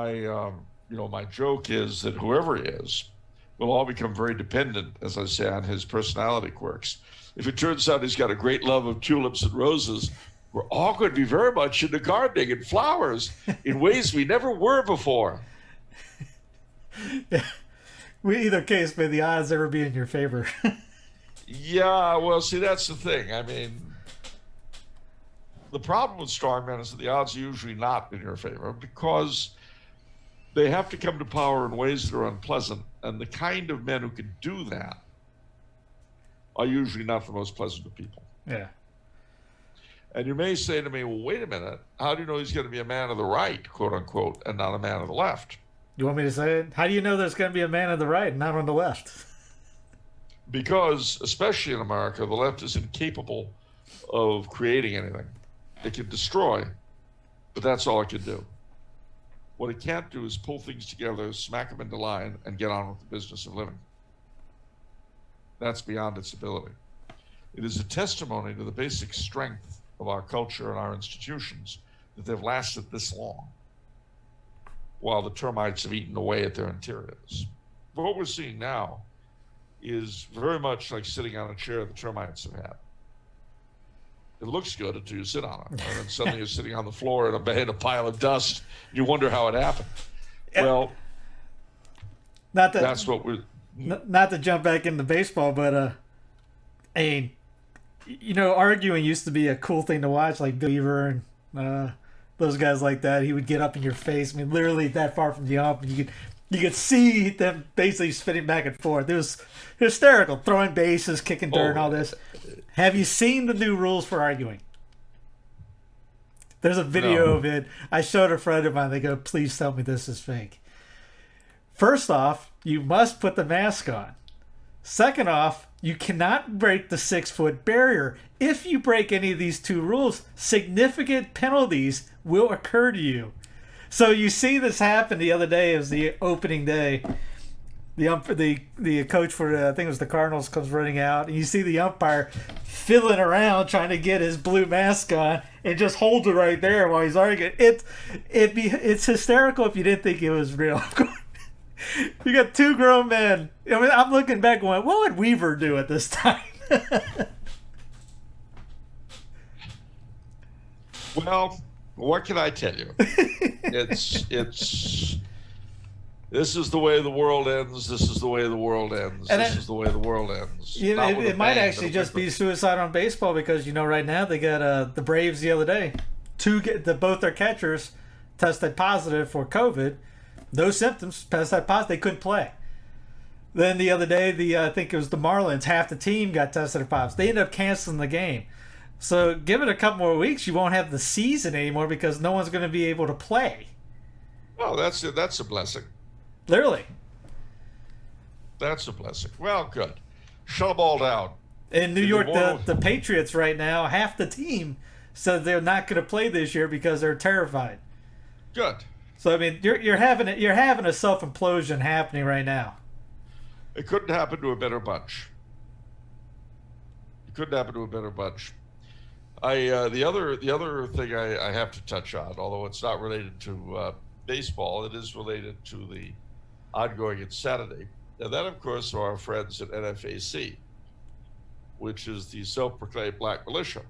my joke is that whoever he is will all become very dependent, as I say, on his personality quirks. If it turns out he's got a great love of tulips and roses, we're all going to be very much into gardening and flowers in ways we never were before. Either case, may the odds ever be in your favor. Yeah, well, see, that's the thing. I mean, the problem with strongmen is that the odds are usually not in your favor because they have to come to power in ways that are unpleasant. And the kind of men who can do that are usually not the most pleasant of people. Yeah. And you may say to me, well, wait a minute. How do you know he's going to be a man of the right, quote unquote, and not a man of the left? You want me to say it? How do you know there's going to be a man on the right and not on the left? Because, especially in America, the left is incapable of creating anything. It can destroy, but that's all it can do. What it can't do is pull things together, smack them into line, and get on with the business of living. That's beyond its ability. It is a testimony to the basic strength of our culture and our institutions that they've lasted this long, while the termites have eaten away at their interiors. But what we're seeing now is very much like sitting on a chair the termites have had. It looks good until you sit on it, and then suddenly you're sitting on the floor in a pile of dust. You wonder how it happened. Well, that's what we're... Not to jump back into baseball, but arguing used to be a cool thing to watch, like Bill Weaver and those guys like that. He would get up in your face. I mean, literally that far from the ump, and You could see them basically spinning back and forth. It was hysterical, throwing bases, kicking dirt, and all this. Have you seen the new rules for arguing? There's a video of it. I showed a friend of mine. They go, please tell me this is fake. First off, you must put the mask on. Second off, you cannot break the 6-foot barrier. If you break any of these two rules, significant penalties will occur to you. So you see this happen the other day. It was the opening day. The coach for, I think it was the Cardinals, comes running out. And you see the umpire fiddling around trying to get his blue mask on and just holds it right there while he's arguing. It's hysterical if you didn't think it was real. You got two grown men. I mean, I'm looking back going, what would Weaver do at this time? Well, what can I tell you? It's this is the way the world ends. This is the way the world ends. This is the way the world ends. It might actually just be suicide on baseball because, right now they got the Braves the other day. Both their catchers tested positive for COVID. No symptoms, tested positive. They couldn't play. Then the other day, I think it was the Marlins, half the team got tested positive. They ended up canceling the game. So give it a couple more weeks, you won't have the season anymore because no one's going to be able to play. Well, that's a blessing. Literally. That's a blessing. Well, good. Shut them all down. In New York, the Patriots right now, half the team said they're not going to play this year because they're terrified. Good. So I mean, you're having a self-implosion happening right now. It couldn't happen to a better bunch. It couldn't happen to a better bunch. The other thing I have to touch on, although it's not related to baseball, it is related to the ongoing insanity, and that, of course, are our friends at NFAC, which is the self-proclaimed black militia.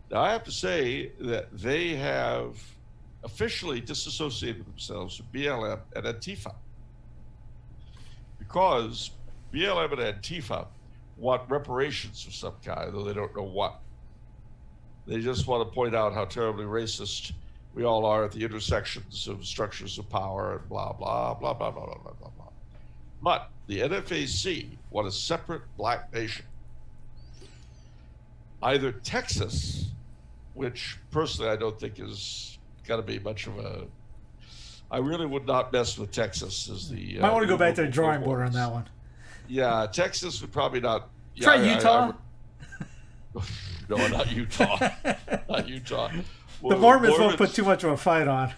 Now, I have to say that they have officially disassociated themselves from BLM and Antifa, because BLM and Antifa want reparations of some kind, though they don't know what. They just want to point out how terribly racist we all are at the intersections of structures of power and blah, blah, blah, blah, blah, blah, blah, blah, blah. But the NFAC want a separate black nation. Either Texas, which personally I don't think is going to be much of a... I really would not mess with Texas as the... Might want to go back to the drawing board on that one. Yeah, Texas would probably not... Try Utah. No, not Utah. Not Utah. Well, the Mormons won't put too much of a fight on.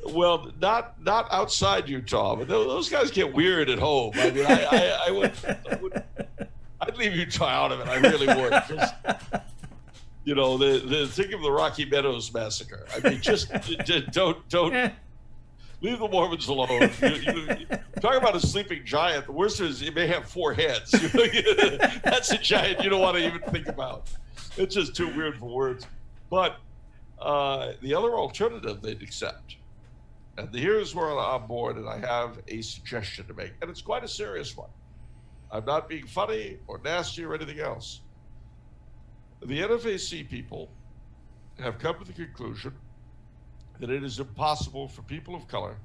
Well, not outside Utah, but those guys get weird at home. I mean, I'd leave Utah out of it. I really would. Just, think of the Rocky Meadows massacre. I mean, just don't leave the Mormons alone. Talk about a sleeping giant. The worst is it may have 4 heads. That's a giant you don't want to even think about. It's just too weird for words. But the other alternative they'd accept, and here's where I'm on board, and I have a suggestion to make, and it's quite a serious one. I'm not being funny or nasty or anything else. The NFAC people have come to the conclusion that it is impossible for people of color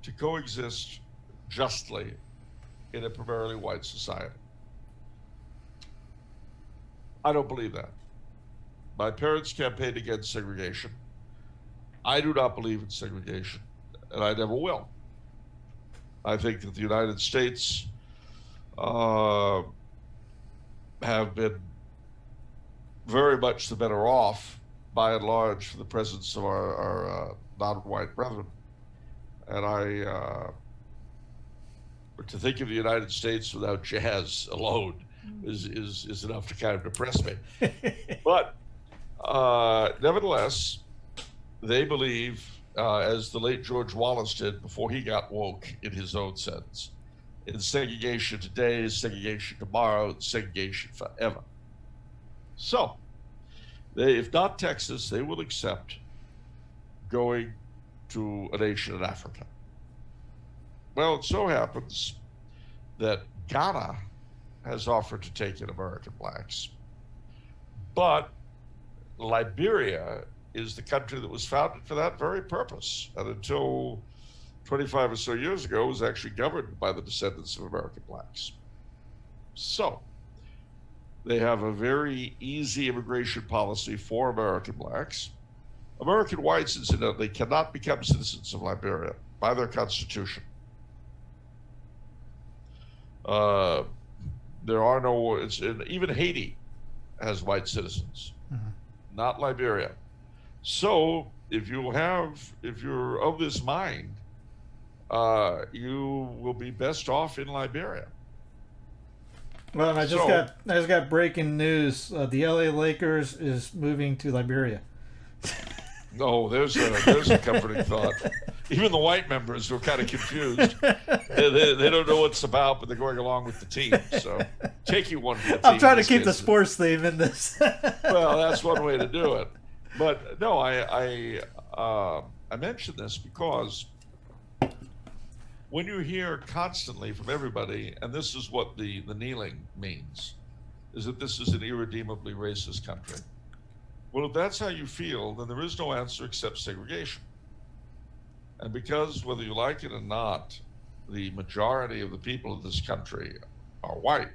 to coexist justly in a primarily white society. I don't believe that. My parents campaigned against segregation. I do not believe in segregation, and I never will. I think that the United States have been very much the better off, by and large, for the presence of our non-white brethren. And to think of the United States without jazz alone is enough to kind of depress me. But nevertheless, they believe, as the late George Wallace did before he got woke in his own sense, in segregation today, segregation tomorrow, segregation forever. So, if not Texas, they will accept going to a nation in Africa. Well, it so happens that Ghana has offered to take in American blacks, but Liberia is the country that was founded for that very purpose. And until 25 or so years ago, was actually governed by the descendants of American blacks. So they have a very easy immigration policy for American blacks. American whites, incidentally, cannot become citizens of Liberia by their constitution. There are no, even Haiti has white citizens, not Liberia. So if you're of this mind, you will be best off in Liberia. Well, and I just got breaking news. The LA Lakers is moving to Liberia. No, there's a comforting thought. Even the white members were kind of confused. They don't know what it's about, but they're going along with the team. So take you one for the team. I'm trying to keep the sports theme in this. Well, that's one way to do it. But no, I mention this because when you hear constantly from everybody, and this is what the kneeling means, is that this is an irredeemably racist country. Well, if that's how you feel, then there is no answer except segregation. And because whether you like it or not, the majority of the people of this country are white,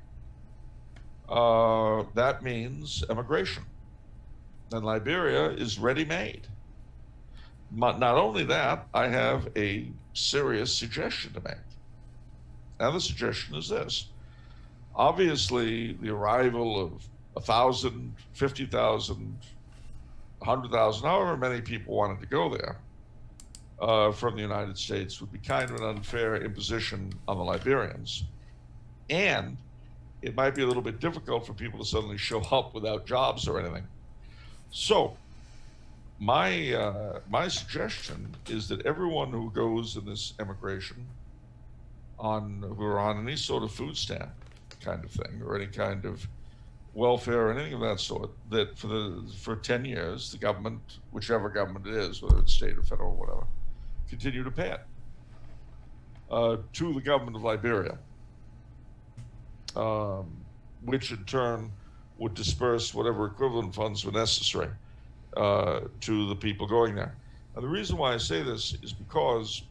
that means immigration. And Liberia is ready-made. Not only that, I have a serious suggestion to make. And the suggestion is this. Obviously, the arrival of 1,000, 50,000, 100,000, however many people wanted to go there from the United States would be kind of an unfair imposition on the Liberians. And it might be a little bit difficult for people to suddenly show up without jobs or anything. So my suggestion is that everyone who goes in this immigration who are on any sort of food stamp kind of thing or any kind of welfare or anything of that sort, that for 10 years, the government, whichever government it is, whether it's state or federal or whatever, continue to pay it to the government of Liberia, which in turn would disperse whatever equivalent funds were necessary to the people going there. And the reason why I say this is because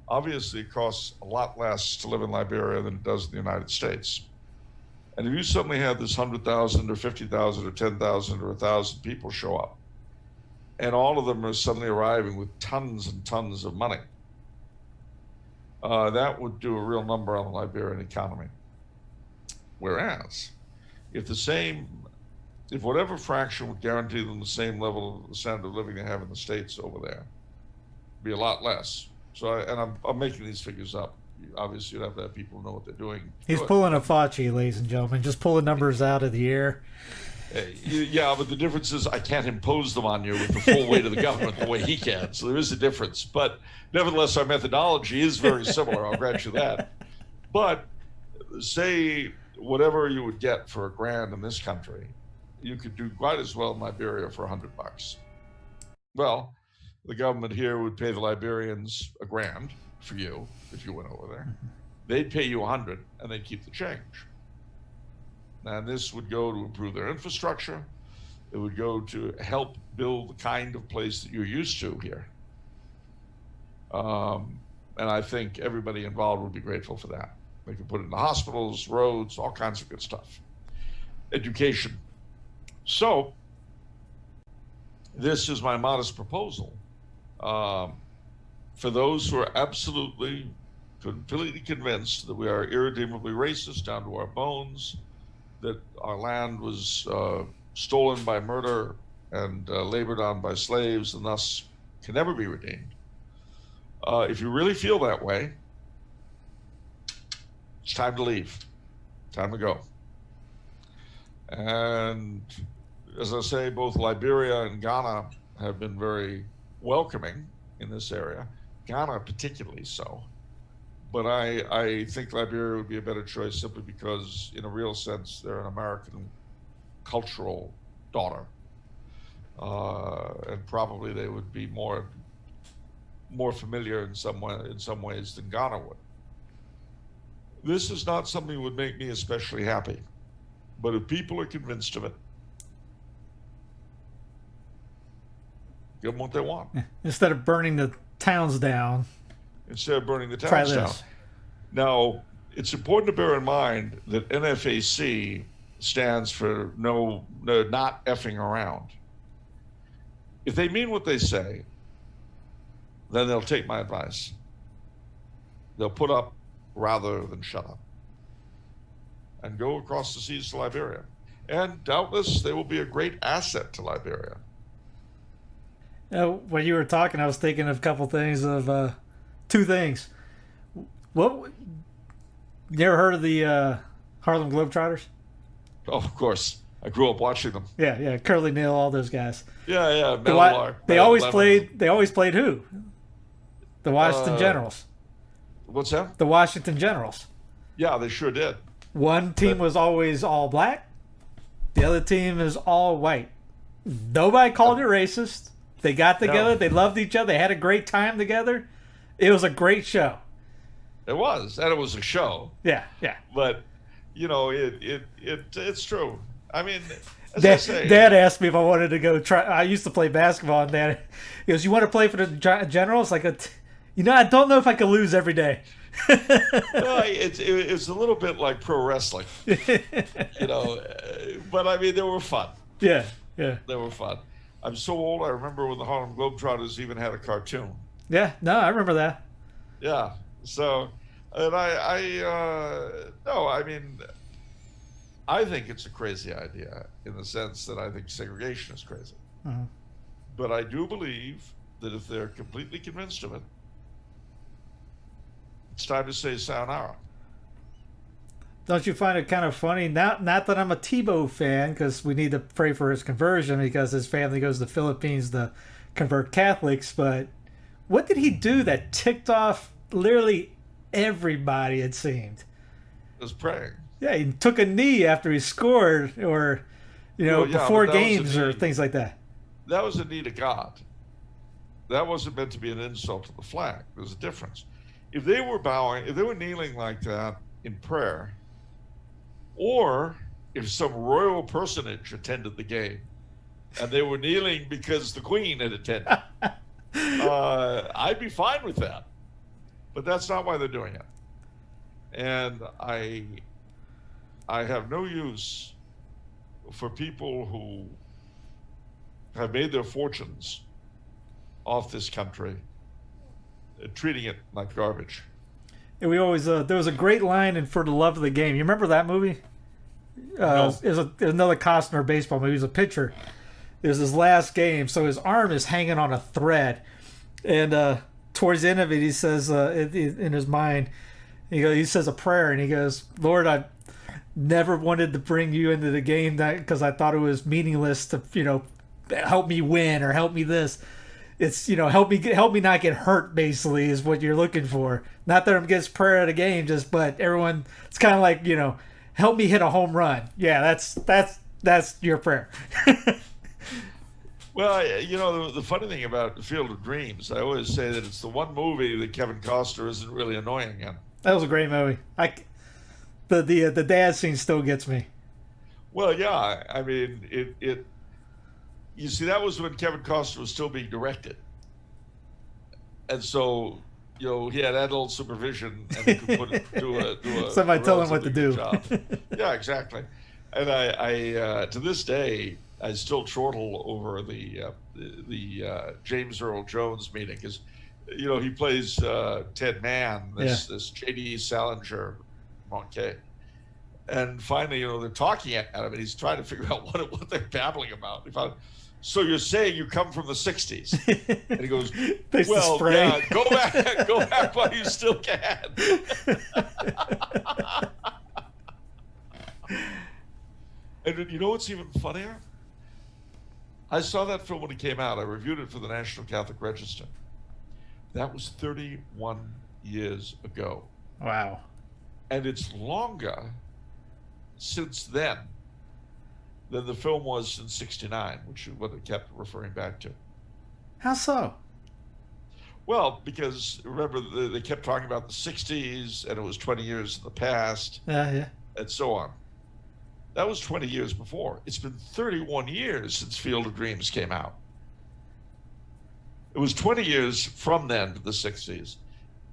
obviously it costs a lot less to live in Liberia than it does in the United States. And if you suddenly have this 100,000 or 50,000 or 10,000 or 1,000 people show up, and all of them are suddenly arriving with tons and tons of money, that would do a real number on the Liberian economy. Whereas, if whatever fraction would guarantee them the same level of the standard of living they have in the States over there, be a lot less. So, I'm making these figures up. Obviously, you'd have to have people know what they're doing. He's pulling a Fauci, ladies and gentlemen, just pulling numbers out of the air. Yeah, but the difference is I can't impose them on you with the full weight of the government the way he can. So there is a difference. But nevertheless, our methodology is very similar. I'll grant you that. But say whatever you would get for $1,000 in this country, you could do quite as well in Liberia for $100. Well, the government here would pay the Liberians $1,000 for you if you went over there. They'd pay you 100 and they'd keep the change. And this would go to improve their infrastructure. It would go to help build the kind of place that you're used to here. And I think everybody involved would be grateful for that. They could put it in the hospitals, roads, all kinds of good stuff. Education. So this is my modest proposal. For those who are absolutely, completely convinced that we are irredeemably racist down to our bones, that our land was stolen by murder and labored on by slaves and thus can never be redeemed. If you really feel that way, it's time to leave. Time to go. And as I say, both Liberia and Ghana have been very welcoming in this area. Ghana particularly so. But I think Liberia would be a better choice simply because, in a real sense, they're an American cultural daughter. And probably they would be more familiar in some ways than Ghana would. This is not something that would make me especially happy. But if people are convinced of it, give them what they want. Instead of burning the towns down. instead of burning the Try towns down. this. Now, it's important to bear in mind that NFAC stands for no, not effing around. If they mean what they say, then they'll take my advice. They'll put up rather than shut up and go across the seas to Liberia. And doubtless they will be a great asset to Liberia. When you were talking, I was thinking of a couple things of two things. What? You ever heard of the Harlem Globetrotters? Oh, of course. I grew up watching them. Yeah, Curly Neal, all those guys. Yeah. They always played who? The Washington Generals. What's that? The Washington Generals. Yeah, they sure did. One team was always all black. The other team is all white. Nobody called it racist. They got together. No. They loved each other. They had a great time together. It was a great show. It was, and it was a show. Yeah. But it's true. I mean, as I say, Dad asked me if I wanted to go try. I used to play basketball, and Dad, he goes, "You want to play for the Generals?" Like, I don't know if I could lose every day. Well, it's a little bit like pro wrestling, but I mean, they were fun. Yeah. They were fun. I'm so old, I remember when the Harlem Globetrotters even had a cartoon. Yeah, no, I remember that. Yeah, so, and I think it's a crazy idea in the sense that I think segregation is crazy. Uh-huh. But I do believe that if they're completely convinced of it, it's time to say sayonara. Don't you find it kind of funny? Not that I'm a Tebow fan, because we need to pray for his conversion because his family goes to the Philippines to convert Catholics. But what did he do that ticked off literally everybody? It seemed. Was praying. Yeah, he took a knee after he scored, or before games or things like that. That was a knee to God. That wasn't meant to be an insult to the flag. There's a difference. If they were kneeling like that in prayer, or if some royal personage attended the game and they were kneeling because the Queen had attended, I'd be fine with that. But that's not why they're doing it. And I have no use for people who have made their fortunes off this country treating it like garbage. And we always there was a great line in For the Love of the Game. You remember that movie? No. It was another Costner baseball movie. He was a pitcher. It was his last game, so his arm is hanging on a thread. And towards the end of it, he says in his mind, he says a prayer, and he goes, "Lord, I never wanted to bring you into the game because I thought it was meaningless to help me win or help me this. It's help me not get hurt, basically, is what you're looking for. Not that I'm against prayer at a game, but everyone, it's kind of like help me hit a home run. Yeah, that's your prayer." Well, the funny thing about The Field of Dreams, I always say that it's the one movie that Kevin Costner isn't really annoying in. That was a great movie. The dad scene still gets me. Well, yeah, I mean it. You see, that was when Kevin Costner was still being directed, and so he had adult supervision and he could put it do a somebody tell him what to do. Job. Yeah, exactly. And I to this day I still chortle over the James Earl Jones meeting, because he plays Ted Mann, this J.D. Salinger monkey. And finally, they're talking at him, and he's trying to figure out what they're babbling about. He found, "So you're saying you come from the '60s?" And he goes, "Well, yeah, go back while you still can." And you know what's even funnier? I saw that film when it came out. I reviewed it for the National Catholic Register. That was 31 years ago. Wow. And it's longer since then than the film was in '69, which is what it kept referring back to. How so? Well, because remember, they kept talking about the '60s, and it was 20 years in the past, Yeah. and so on. That was 20 years before. It's been 31 years since Field of Dreams came out. It was 20 years from then to the '60s.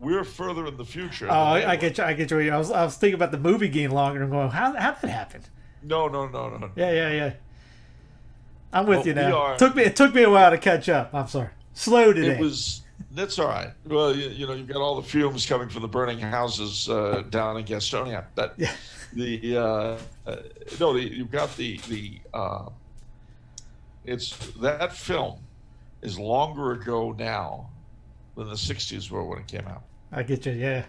we're further in the future. Oh, I get you. I get you. I was thinking about the movie getting longer and going, how did that happen? No. Yeah. I'm with you we now. are- It took me a while to catch up. I'm sorry. Slow today. That's all right. Well, you've got all the fumes coming from the burning houses down in Gastonia. You've got it's that film is longer ago now than the 60s were when it came out. I get you, yeah.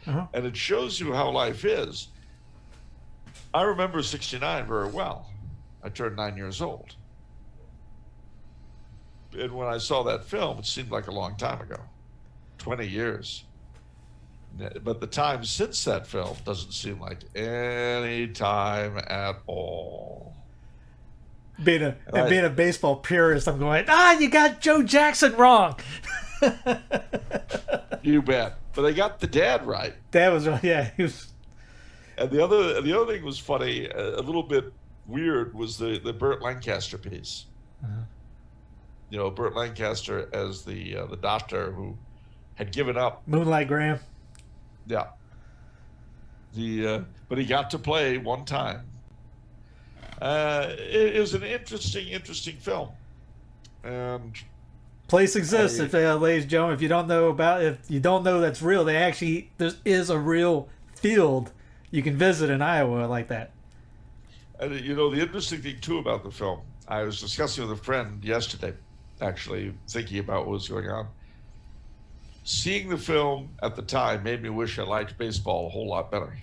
Uh-huh. And it shows you how life is. I remember 69 very well. I turned 9 years old. And when I saw that film, it seemed like a long time ago, 20 years. But the time since that film doesn't seem like any time at all. Being a baseball purist, I'm going, you got Joe Jackson wrong. You bet. But they got the dad right. That was right, yeah. He was. And the other thing was funny, a little bit weird, was the Burt Lancaster piece. Uh-huh. Burt Lancaster as the doctor who had given up. Moonlight Graham. Yeah. But he got to play one time. It was an interesting film. And Place exists. Ladies and gentlemen, if you don't know that's real, there is a real field you can visit in Iowa like that. And the interesting thing too about the film, I was discussing with a friend yesterday, actually thinking about what was going on. Seeing the film at the time made me wish I liked baseball a whole lot better.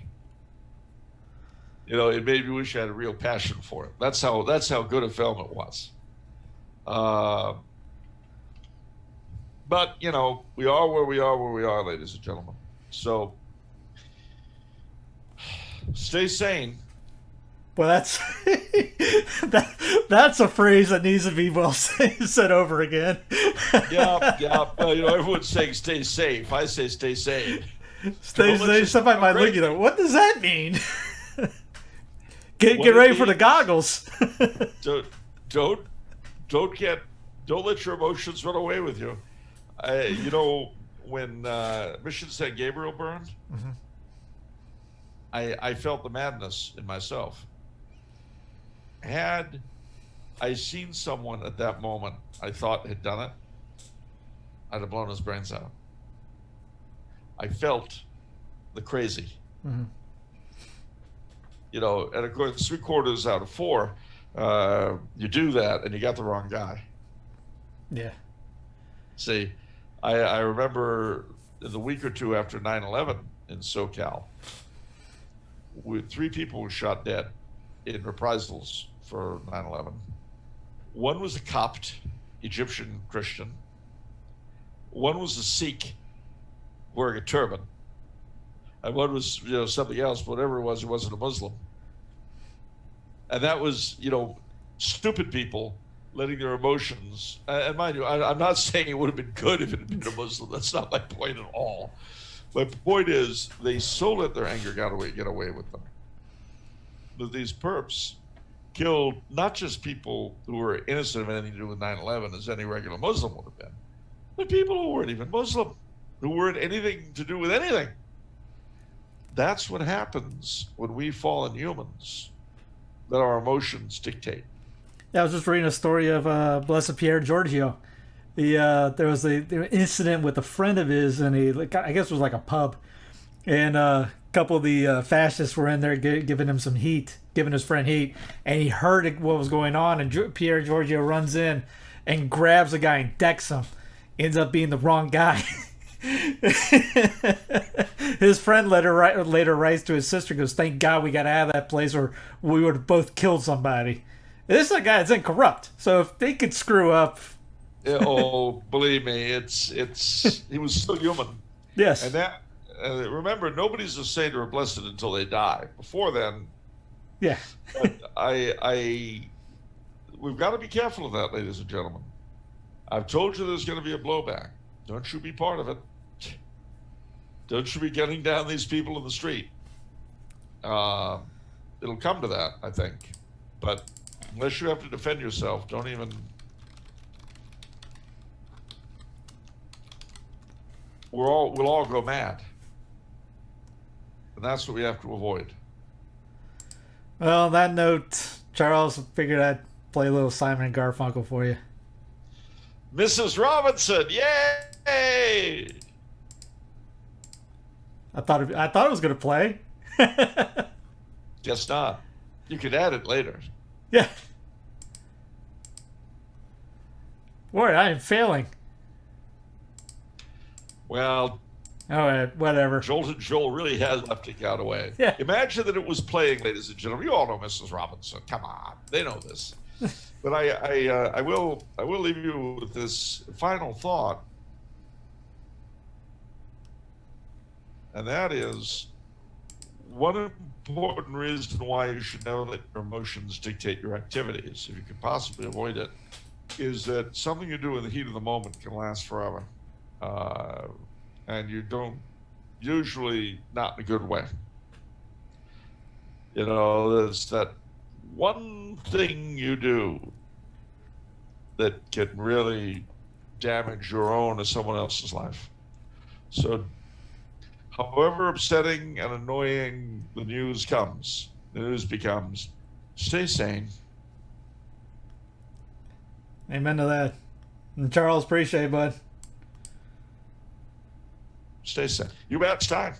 It made me wish I had a real passion for it. That's how good a film it was. But we are where we are, ladies and gentlemen. So stay sane. Well, that's a phrase that needs to be said over again. Yeah. Everyone's saying stay safe. I say stay sane. Stay safe. Somebody might look at you. What does that mean? Get ready for the goggles. Don't let your emotions run away with you. When Mission St. Gabriel burned, mm-hmm. I felt the madness in myself. Had I seen someone at that moment I thought had done it, I'd have blown his brains out. I felt the crazy. Mm-hmm. And of course, 3/4 out of 4, you do that and you got the wrong guy. Yeah. See, I remember the week or two after 9/11 in SoCal, 3 people were shot dead in reprisals for 9/11. One was a Copt, Egyptian Christian. One was a Sikh wearing a turban. And one was, something else, whatever it was, he wasn't a Muslim. And that was, stupid people letting their emotions, and mind you, I'm not saying it would have been good if it had been a Muslim. That's not my point at all. My point is, they so let their anger get away with them. But these perps killed not just people who were innocent of anything to do with 9/11, as any regular Muslim would have been, but people who weren't even Muslim, who weren't anything to do with anything. That's what happens when we fallen humans, that our emotions dictate. Yeah, I was just reading a story of Blessed Pierre Giorgio. There was the incident with a friend of his, and I guess it was like a pub, and a couple of the fascists were in there giving him some heat, giving his friend heat, and he heard what was going on, and Pierre Giorgio runs in and grabs the guy and decks him. Ends up being the wrong guy. His friend later writes to his sister, goes, "Thank God we got out of that place, or we would have both killed somebody." This is a guy that's incorrupt, so if they could screw up, believe me, he was still human. Yes. And remember, nobody's a saint or a blessed until they die. Before then, yeah. We've got to be careful of that, ladies and gentlemen. I've told you there's going to be a blowback. Don't you be part of it. Don't you be getting down these people in the street. It'll come to that, I think. But unless you have to defend yourself, don't even... we'll all go mad. And that's what we have to avoid. Well, on that note, Charles, figured I'd play a little Simon and Garfunkel for you. Mrs. Robinson, yay! I thought it was gonna play. Guess not. You could add it later. Yeah. Boy, I am failing. Well, all right, whatever. Jolted Joel really has left it out away. Yeah. Imagine that it was playing, ladies and gentlemen. You all know Mrs. Robinson. Come on, they know this. But I will leave you with this final thought, and that is one important reason why you should know that your emotions dictate your activities, if you can possibly avoid it, is that something you do in the heat of the moment can last forever. And you don't, usually not in a good way. You know, there's that one thing you do that can really damage your own or someone else's life. So however upsetting and annoying the news becomes, stay sane. Amen to that. And Charles, appreciate it, bud. Stay sane. You bet, it's time.